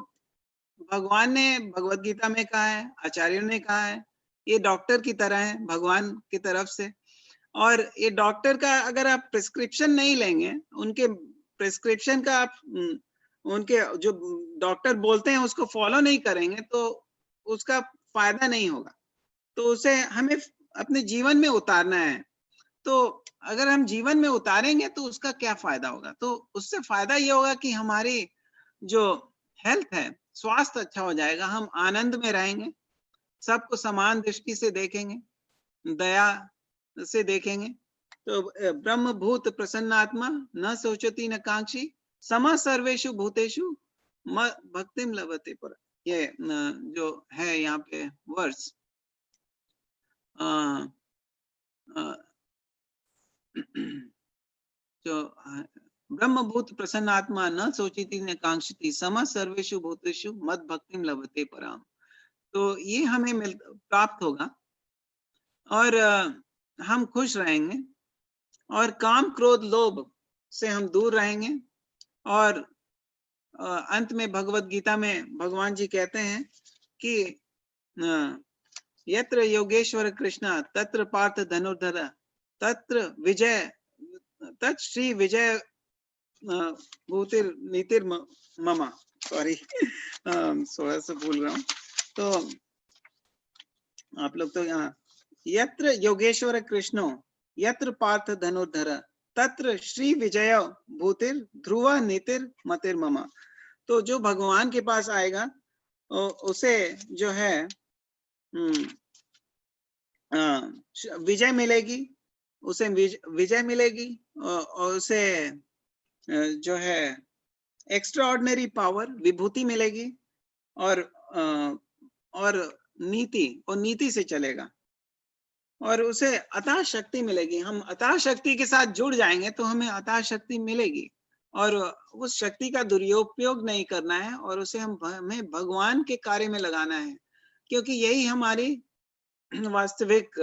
भगवान ने भगवत गीता में कहा है, आचार्यों ने कहा है, ये डॉक्टर की तरह है भगवान की तरफ से। और ये डॉक्टर का अगर आप प्रिस्क्रिप्शन नहीं लेंगे, उनके प्रिस्क्रिप्शन का आप उनके जो डॉक्टर बोलते हैं उसको फॉलो नहीं करेंगे तो उसका फायदा नहीं होगा। तो उसे हमें अपने जीवन में उतारना है। तो अगर हम जीवन में उतारेंगे तो उसका क्या फायदा होगा? तो उससे फायदा ये होगा कि हमारी जो हेल्थ है, स्वास्थ्य अच्छा हो जाएगा, हम आनंद में रहेंगे, सबको समान दृष्टि से देखेंगे, दया से देखेंगे। तो ब्रह्मभूत प्रसन्नात्मा न सोचती न कांक्षी समा सर्वेषु भूतेषु भक्तिम लभते पर। ये जो है यहाँ पे वर्स जो ब्रह्मभूत प्रसन्नात्मा न सोचती न कांक्षती सम सर्वेषु भूतेषु मद भक्तिम लभते पराम। तो ये हमें प्राप्त होगा और हम खुश रहेंगे और काम क्रोध लोभ से हम दूर रहेंगे। और अंत में भगवत गीता में भगवान जी कहते हैं कि यत्र योगेश्वर कृष्ण तत्र पार्थ धनुर्धर तत्र विजय तत् श्री विजय भूतिर नीतिर ममा। सॉरी थोड़ा सा भूल रहा हूँ। तो आप लोग तो यहाँ यत्र योगेश्वर कृष्णो यत्र पार्थ धनुर्धर तत्र श्री विजय भूतिर ध्रुव नीतिर मतिर ममा। तो जो भगवान के पास आएगा उसे जो है विजय मिलेगी, उसे विजय मिलेगी और उसे जो है एक्स्ट्रा ऑर्डिनरी पावर विभूति मिलेगी और नीति से चलेगा और उसे अतः शक्ति मिलेगी। हम अतः शक्ति के साथ जुड़ जाएंगे तो हमें अतः शक्ति मिलेगी और उस शक्ति का दुरुपयोग नहीं करना है और उसे हमें भगवान के कार्य में लगाना है, क्योंकि यही हमारी वास्तविक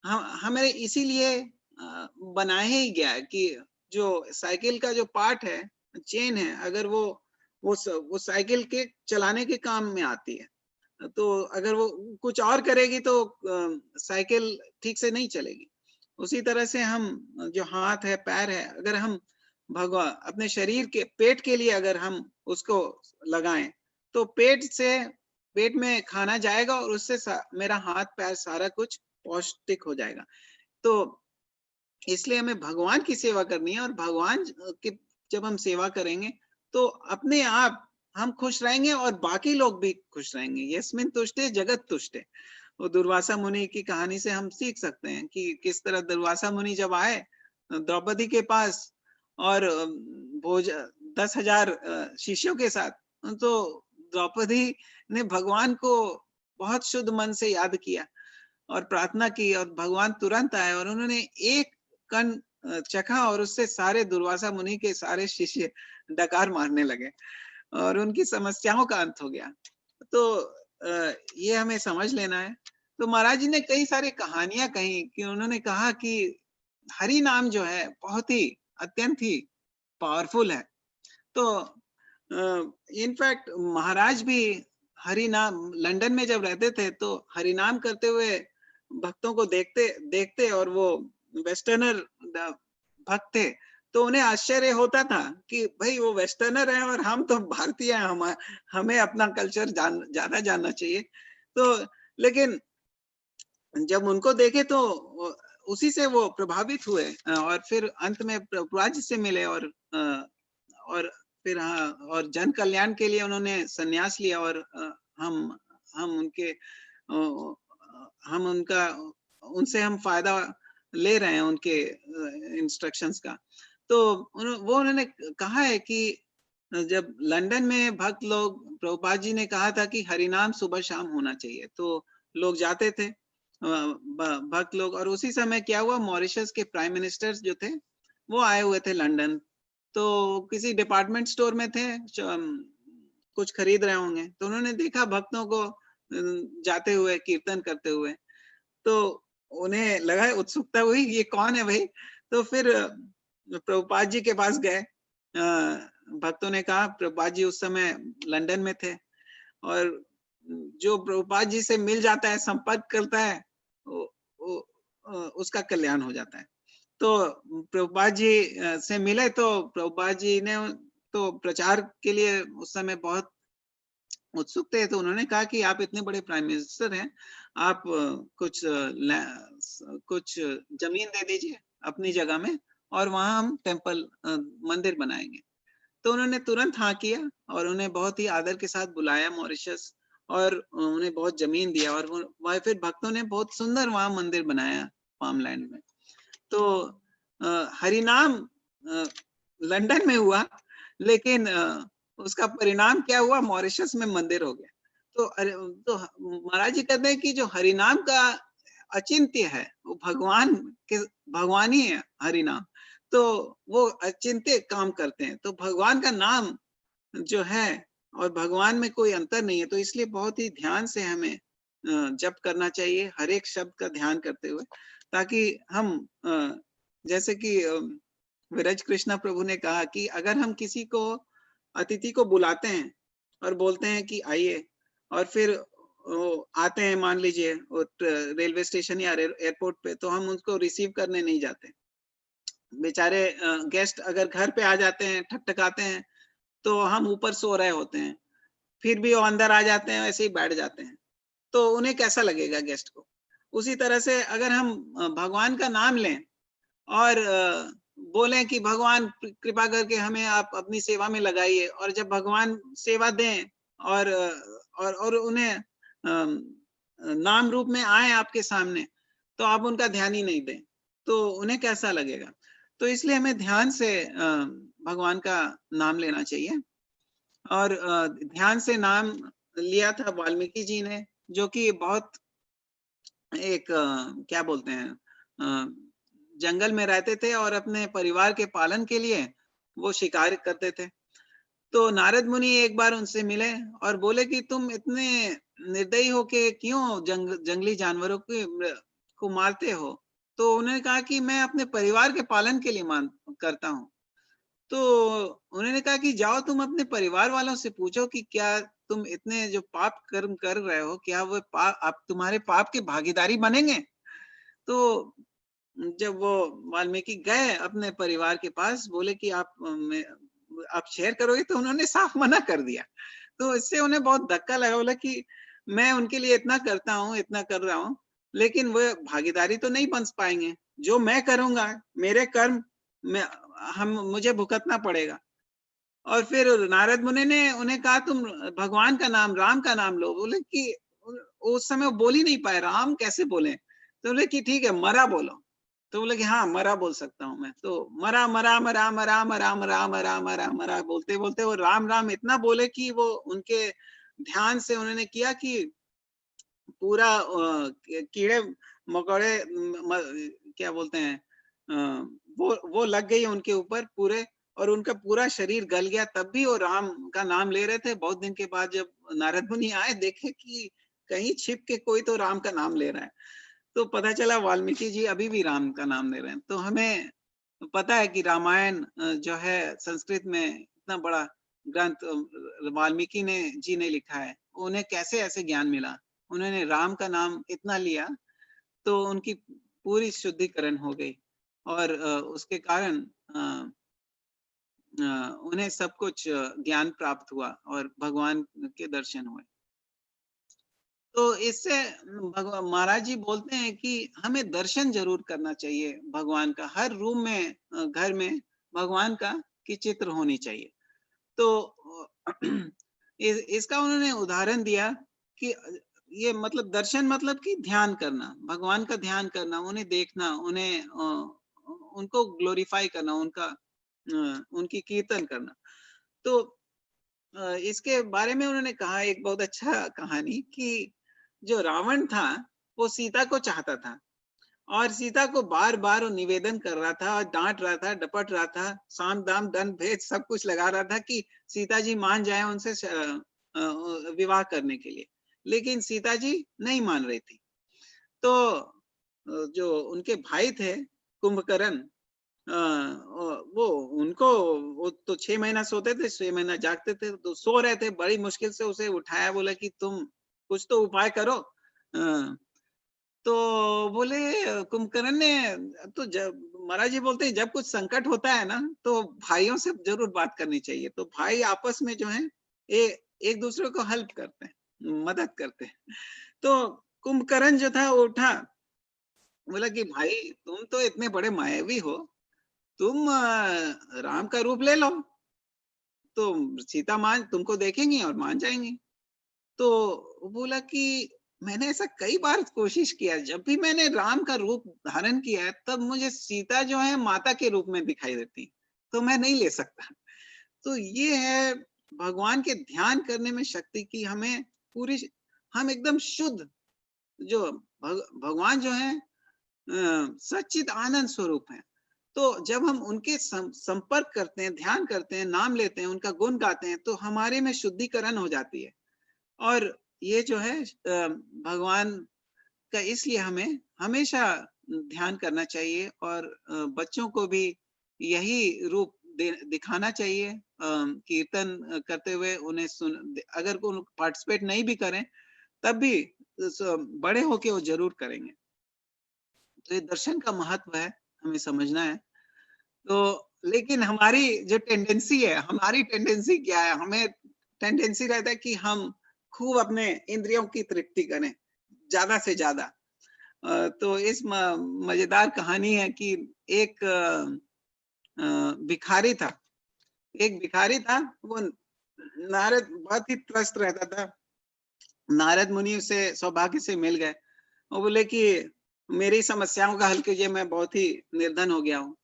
हमें इसीलिए बनाया ही गया है कि जो साइकिल का जो पार्ट है, चेन है, अगर वो साइकिल के चलाने के काम में आती है, तो अगर वो कुछ और करेगी तो साइकिल ठीक से नहीं चलेगी। उसी तरह से हम जो हाथ है पैर है, अगर हम भगवान अपने शरीर के पेट के लिए अगर हम उसको लगाएं तो पेट में खाना जाएगा और उससे मेरा हाथ पैर सारा कुछ पौष्टिक हो जाएगा। तो इसलिए हमें भगवान की सेवा करनी है और भगवान की जब हम सेवा करेंगे तो अपने आप हम खुश रहेंगे और बाकी लोग भी खुश रहेंगे। यस्मिन् तुष्टे जगत तुष्टे। वो दुर्वासा मुनि की कहानी से हम सीख सकते हैं कि किस तरह दुर्वासा मुनि जब आए द्रौपदी के पास और 10,000 शिष्यों के साथ, तो द्रौपदी ने भगवान को बहुत शुद्ध मन से याद किया और प्रार्थना की और भगवान तुरंत आए और उन्होंने एक कण चखा और उससे सारे दुर्वासा मुनि के सारे शिष्य डकार मारने लगे और उनकी समस्याओं का अंत हो गया। तो ये हमें समझ लेना है। तो महाराज जी ने कई सारी कहानियां कही कि उन्होंने कहा कि हरि नाम जो है बहुत ही अत्यंत ही पावरफुल है। तो इनफैक्ट महाराज भी हरि नाम लंदन में जब रहते थे तो हरि नाम करते हुए भक्तों को देखते और वो वेस्टर्नर भक्त थे तो उन्हें आश्चर्य होता था कि भाई वो वेस्टर्नर है और हम तो भारतीय हैं, हमें अपना कल्चर ज्यादा जानना चाहिए। तो लेकिन जब उनको देखे तो उसी से वो प्रभावित हुए और फिर अंत में प्रभुपाद जी से मिले और फिर और जन कल्याण के लिए उन्होंने संन्यास लिया और उनसे हम फायदा ले रहे हैं उनके इंस्ट्रक्शंस का। तो वो उन्होंने कहा है कि जब लंदन में भक्त लोग, प्रभुपाद जी ने कहा था कि हरिनाम सुबह शाम होना चाहिए, तो लोग जाते थे भक्त लोग। और उसी समय क्या हुआ, मॉरिशस के प्राइम मिनिस्टर जो थे वो आए हुए थे लंदन, तो किसी डिपार्टमेंट स्टोर में थे, कुछ खरीद रहे होंगे, तो उन्होंने देखा भक्तों को जाते हुए कीर्तन करते हुए, तो उन्हें लगा, उत्सुकता हुई ये कौन है भाई। तो फिर प्रभुपाद जी के पास गए। भक्तों ने कहा प्रभुपाद जी उस समय लंदन में थे और जो प्रभुपाद जी से मिल जाता है, संपर्क करता है, उसका कल्याण हो जाता है। तो प्रभुपाद जी से मिले तो प्रभुपाद जी ने तो प्रचार के लिए उस समय बहुत उत्सुक थे, तो उन्होंने कहा कि आप इतने बड़े प्राइम मिनिस्टर हैं, आप कुछ जमीन दे दीजिए अपनी जगह में और वहां हम टेम्पल मंदिर बनाएंगे। तो उन्होंने तुरंत हाँ किया और उन्हें बहुत ही आदर के साथ बुलाया मॉरिशस और उन्हें बहुत जमीन दिया और वहाँ फिर भक्तों ने बहुत सुंदर वहाँ मंदिर बनाया फार्मलैंड में। तो हरिनाम लंदन में हुआ, लेकिन उसका परिणाम क्या हुआ, मॉरिशस में मंदिर हो गया। तो तो महाराज जी कहते हैं कि जो हरिनाम का अचिंत्य है वो भगवान के, भगवान ही है हरिनाम, तो वो अचिंत्य काम करते हैं। तो भगवान का नाम जो है और भगवान में कोई अंतर नहीं है, तो इसलिए बहुत ही ध्यान से हमें जप करना चाहिए, हर एक शब्द का ध्यान करते हुए, ताकि हम जैसे कि विरज कृष्णा प्रभु ने कहा कि अगर हम किसी को, अतिथि को बुलाते हैं और बोलते हैं कि आइए, और फिर वो आते हैं, मान लीजिए रेलवे स्टेशन या एयरपोर्ट पे, तो हम उनको रिसीव करने नहीं जाते। बेचारे गेस्ट अगर घर पे आ जाते हैं, ठकठकाते हैं, तो हम ऊपर सो रहे होते हैं, फिर भी वो अंदर आ जाते हैं, ऐसे ही बैठ जाते हैं, तो उन्हें कैसा लगेगा गेस्ट को। उसी तरह से अगर हम भगवान का नाम लें और बोलें कि भगवान कृपा करके हमें आप अपनी सेवा में लगाइए, और जब भगवान सेवा दें और उन्हें नाम रूप में आए आपके सामने, तो आप उनका ध्यान ही नहीं दें, तो उन्हें कैसा लगेगा। तो इसलिए हमें ध्यान से भगवान का नाम लेना चाहिए। और ध्यान से नाम लिया था वाल्मीकि जी ने, जो कि बहुत एक क्या बोलते हैं, जंगल में रहते थे और अपने परिवार के पालन के लिए वो शिकार करते थे। तो नारद मुनि एक बार उनसे मिले और बोले कि तुम इतने निर्दयी हो के क्यों जंगली जानवरों को मारते हो। तो उन्होंने कहा कि मैं अपने परिवार के पालन के लिए करता हूँ। तो उन्होंने कहा कि जाओ तुम अपने परिवार वालों से पूछो कि क्या तुम इतने जो पाप कर्म कर रहे हो, क्या वो आप तुम्हारे पाप के भागीदारी बनेंगे। तो जब वो वाल्मीकि गए अपने परिवार के पास, बोले कि आप शेयर करोगे, तो उन्होंने साफ मना कर दिया। तो इससे उन्हें बहुत धक्का लगा, बोला कि मैं उनके लिए इतना करता हूँ, इतना कर रहा हूँ, लेकिन वो भागीदारी तो नहीं बन पाएंगे। जो मैं करूंगा, मेरे कर्म में हम मुझे भुगतना पड़ेगा। और फिर नारद मुनि ने उन्हें कहा तुम भगवान का नाम, राम का नाम लो। बोले कि उस समय वो बोल ही नहीं पाए, राम कैसे बोले। तो बोले कि ठीक है, मरा बोलो। तो बोले कि हाँ, मरा बोल सकता हूँ मैं। तो मरा मरा मरा मरा मरा मरा मरा मरा मरा बोलते बोलते वो राम राम इतना बोले कि वो उनके ध्यान से उन्होंने किया कि पूरा कीड़े मकोड़े क्या बोलते हैं, वो लग गई उनके ऊपर पूरे, और उनका पूरा शरीर गल गया। तब भी वो राम का नाम ले रहे थे। बहुत दिन के बाद जब नारद मुनि आए, देखे कि कहीं छिप के कोई तो राम का नाम ले रहा है, तो पता चला वाल्मीकि जी अभी भी राम का नाम ले रहे हैं। तो हमें पता है कि रामायण जो है संस्कृत में इतना बड़ा ग्रंथ वाल्मीकि ने जी ने लिखा है, उन्हें कैसे ऐसे ज्ञान मिला। उन्होंने राम का नाम इतना लिया, तो उनकी पूरी शुद्धिकरण हो गई, और उसके कारण उन्हें सब कुछ ज्ञान प्राप्त हुआ और भगवान के दर्शन हुए। तो इससे भगवान महाराज जी बोलते हैं कि हमें दर्शन जरूर करना चाहिए भगवान का। हर रूम में, घर में भगवान का की चित्र होनी चाहिए। तो इसका उन्होंने उदाहरण दिया कि ये मतलब दर्शन मतलब कि ध्यान करना, भगवान का ध्यान करना, उन्हें देखना, उन्हें उनको ग्लोरीफाई करना, उनकी कीर्तन करना। तो इसके बारे में उन्होंने कहा एक बहुत अच्छा कहानी कि जो रावण था वो सीता को चाहता था, और सीता को बार बार निवेदन कर रहा था और डांट रहा था, डपट रहा था, साम दाम दंड भेद सब कुछ लगा रहा था कि सीता जी मान जाए उनसे विवाह करने के लिए। लेकिन सीता जी नहीं मान रही थी। तो जो उनके भाई थे कुंभकर्ण, वो उनको, वो तो 6 महीना सोते थे, 6 महीना जागते थे। तो सो रहे थे, बड़ी मुश्किल से उसे उठाया, बोला कि तुम कुछ तो उपाय करो। तो बोले कुंभकर्ण ने, तो जब महाराज जी बोलते हैं जब कुछ संकट होता है ना, तो भाइयों से जरूर बात करनी चाहिए। तो भाई आपस में जो है एक दूसरे को हेल्प करते हैं, मदद करते हैं। तो कुंभकर्ण जो था वो उठा, बोला कि भाई तुम तो इतने बड़े मायावी हो, तुम राम का रूप ले लो, तो सीता मान तुमको देखेंगी और मान जाएंगी। तो वो बोला कि मैंने ऐसा कई बार कोशिश किया, जब भी मैंने राम का रूप धारण किया है, तब मुझे सीता जो है माता के रूप में दिखाई देती, तो मैं नहीं ले सकता। तो ये है भगवान के ध्यान करने में शक्ति की, हमें पूरी, हम एकदम शुद्ध, जो भगवान जो है सच्चिद आनंद स्वरूप है। तो जब हम उनके संपर्क करते हैं, ध्यान करते हैं, नाम लेते हैं, उनका गुण गाते हैं, तो हमारे में शुद्धिकरण हो जाती है। और ये जो है भगवान का, इसलिए हमें हमेशा ध्यान करना चाहिए, और बच्चों को भी यही रूप दिखाना चाहिए। कीर्तन करते हुए उन्हें सुन, अगर पार्टिसिपेट नहीं भी करें तब भी बड़े होके वो जरूर करेंगे। तो ये दर्शन का महत्व है, हमें समझना है। तो लेकिन हमारी जो टेंडेंसी है, हमारी टेंडेंसी क्या है, हमें टेंडेंसी रहता है कि हम खूब अपने इंद्रियों की तृप्ति करें ज्यादा से ज्यादा। तो इस मजेदार कहानी है कि एक भिखारी था, वो नारद बहुत ही त्रस्त रहता था। नारद मुनि उसे सौभाग्य से मिल गए, वो बोले कि मेरी समस्याओं का हल कीजिए, मैं बहुत ही निर्धन हो गया हूँ।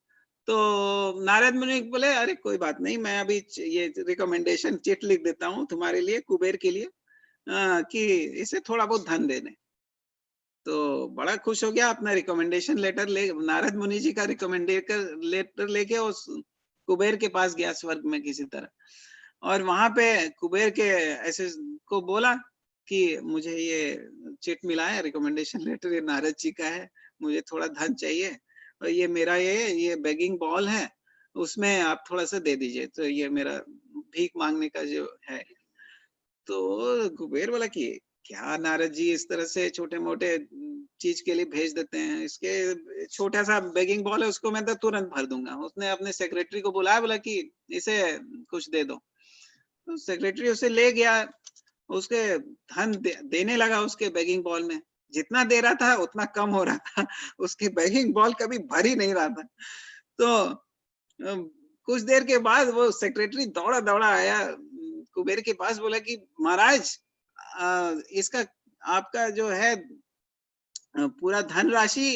तो नारद मुनि बोले, अरे कोई बात नहीं, मैं अभी ये रिकमेंडेशन चिट लिख देता हूँ तुम्हारे लिए, कुबेर के लिए, कि इसे थोड़ा बहुत धन दे दें। तो बड़ा खुश हो गया, अपना रिकमेंडेशन लेटर ले, नारद मुनि जी का रिकमेंडेशन लेटर लेके उस कुबेर के पास गया, स्वर्ग में किसी तरह। और वहां पे कुबेर के ऐसे को बोला कि मुझे ये चिट मिला है, रिकमेंडेशन लेटर, ये नारद जी का है, मुझे थोड़ा धन चाहिए, और ये मेरा ये बेगिंग बॉल है, उसमें आप थोड़ा सा दे दीजिए, तो ये मेरा भीख मांगने का जो है। तो कुबेर बोला कि क्या नारद जी इस तरह से छोटे मोटे चीज के लिए भेज देते हैं, इसके छोटा सा बेगिंग बॉल है, उसको मैं तो तुरंत भर दूंगा। उसने अपने सेक्रेटरी को बुलाया, बोला कि इसे कुछ दे दो। तो सेक्रेटरी उसे ले गया, उसके धन देने लगा उसके बेगिंग बॉल में। जितना दे रहा था उतना कम हो रहा था, उसकी बेगिंग बॉल कभी भर ही नहीं रहा था। तो कुछ देर के बाद वो सेक्रेटरी दौड़ा दौड़ा आया कुबेर के पास, बोला कि महाराज, इसका आपका जो है पूरा धनराशि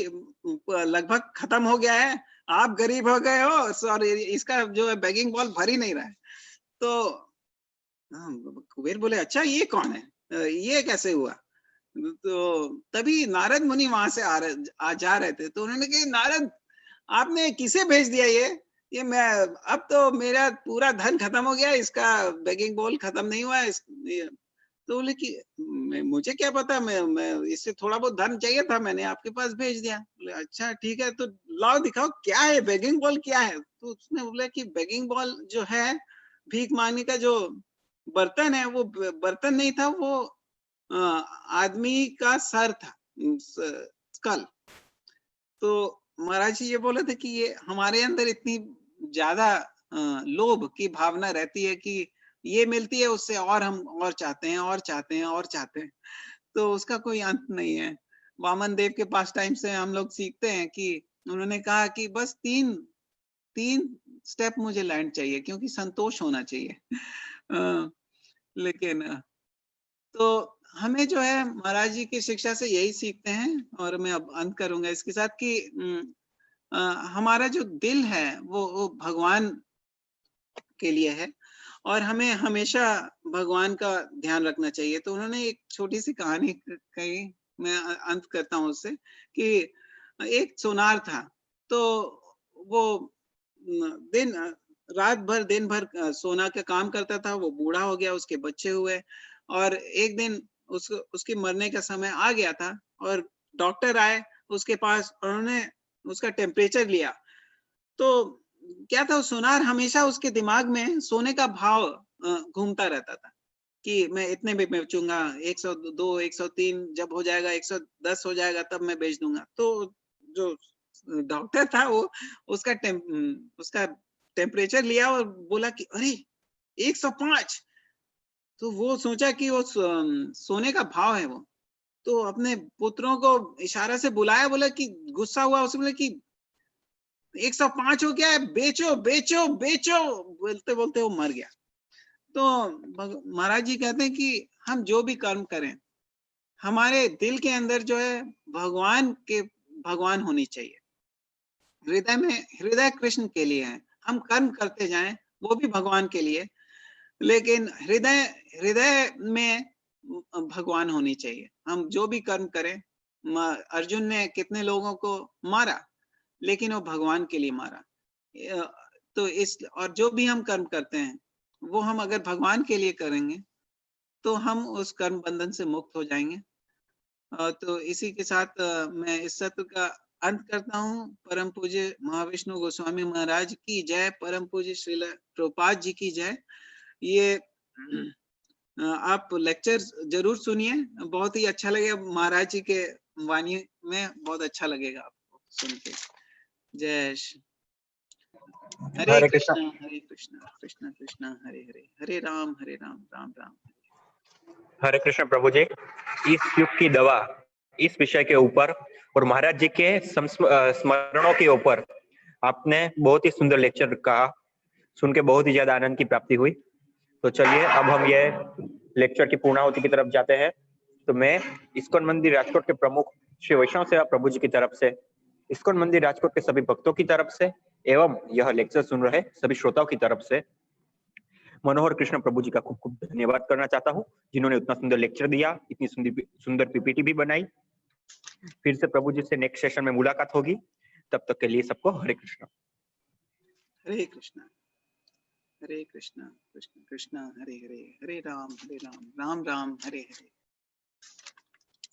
लगभग खत्म हो गया है, आप गरीब हो गए हो, सॉरी, इसका जो है बेगिंग बॉल भर ही नहीं रहा है। तो कुबेर बोले, अच्छा ये कौन है, ये कैसे हुआ? तो तभी नारद मुनि वहां से जा रहे थे, तो उन्होंने कहा, नारद आपने किसे भेज दिया ये मैं, अब तो मेरा पूरा धन खत्म हो गया, इसका बेगिंग बॉल खत्म नहीं हुआ है। तो बोले कि मुझे क्या पता, मैं इससे थोड़ा बहुत धन चाहिए था, मैंने आपके पास भेज दिया। बोले अच्छा ठीक है, तो लाओ दिखाओ क्या है, बेगिंग बॉल क्या है? तो उसने बोला कि बेगिंग बॉल जो है, भीख मांगने का जो बर्तन है, वो बर्तन नहीं था, वो आदमी का सर था, स्कल। तो महाराज जी ये बोले थे कि ये हमारे अंदर इतनी ज्यादा लोभ की भावना रहती है कि ये मिलती है उससे और हम और चाहते हैं, और चाहते हैं, और चाहते हैं, तो उसका कोई अंत नहीं है। वामन देव के पास टाइम से हम लोग सीखते हैं कि उन्होंने कहा कि बस तीन तीन स्टेप मुझे लैंड चाहिए, क्योंकि संतोष होना चाहिए। लेकिन तो हमें जो है महाराज जी की शिक्षा से यही सीखते हैं, और मैं अब अंत करूंगा इसके साथ कि अ, हमारा जो दिल है वो भगवान के लिए है, और हमें हमेशा भगवान का ध्यान रखना चाहिए। तो उन्होंने एक छोटी सी कहानी कही, मैं अंत करता हूँ उससे, कि एक सोनार था, तो वो दिन रात भर दिन भर सोना का काम करता था, वो बूढ़ा हो गया, उसके बच्चे हुए, और एक दिन उसके मरने का समय आ गया था, और डॉक्टर आए उसके पास, और उन्होंने उसका टेम्परेचर लिया। तो क्या था, सोनार हमेशा उसके दिमाग में सोने का भाव घूमता रहता था कि मैं इतने में बेचूंगा, 102, 103 जब हो जाएगा, 110 हो जाएगा, तब मैं बेच दूंगा। तो जो डॉक्टर था वो उसका टेम्परेचर लिया और बोला कि अरे 105। तो वो सोचा कि वो सोने का भाव है वो। तो अपने पुत्रों को इशारा से बुलाया, बोला कि गुस्सा हुआ, उसने बोला कि 105 हो गया है, बेचो बेचो बेचो, बोलते बोलते वो मर गया। तो महाराज जी कहते हैं कि हम जो भी कर्म करें, हमारे दिल के अंदर जो है भगवान होनी चाहिए। हृदय कृष्ण के लिए है। हम कर्म करते जाएं, वो भी भगवान के लिए, लेकिन हृदय हृदय में भगवान होनी चाहिए। हम जो भी कर्म करें, अर्जुन ने कितने लोगों को मारा, लेकिन वो भगवान के लिए मारा। तो इस और जो भी हम कर्म करते हैं, वो हम अगर भगवान के लिए करेंगे, तो हम उस कर्म बंधन से मुक्त हो जाएंगे। तो इसी के साथ मैं इस सत्र का अंत करता हूँ। परम पूज्य महाविष्णु गोस्वामी महाराज की जय, परम पूज्य श्रील प्रभुपाद जी की जय। ये आप लेक्चर जरूर सुनिए, बहुत ही अच्छा लगेगा। महाराज जी के वाणी में बहुत अच्छा लगेगा आपको सुन के। जय श्री हरे कृष्णा कृष्णा कृष्णा हरे हरे, हरे राम राम राम। हरे कृष्ण प्रभु जी। इस युग की दवा इस विषय के ऊपर और महाराज जी के स्मरणों के ऊपर आपने बहुत ही सुंदर लेक्चर कहा, सुन के बहुत ही ज्यादा आनंद की प्राप्ति हुई। तो चलिए अब हम ये लेक्चर की पूर्णाहुति की तरफ जाते हैं। तो मैं इस्कॉन मंदिर राजकोट के प्रमुख श्री वैष्णव सेवा प्रभु जी की तरफ से, इस्कॉन मंदिर राजकोट के सभी भक्तों की तरफ से एवं यह लेक्चर सुन रहे सभी श्रोताओं की तरफ से मनोहर कृष्ण प्रभु जी का खूब खूब धन्यवाद करना चाहता हूँ, जिन्होंने उतना सुंदर लेक्चर दिया, इतनी सुंदर पीपीटी भी बनाई। फिर से प्रभु जी से नेक्स्ट सेशन में मुलाकात होगी, तब तक के लिए सबको हरे कृष्ण। हरे कृष्णा कृष्ण कृष्ण हरे हरे, हरे राम राम राम हरे हरे।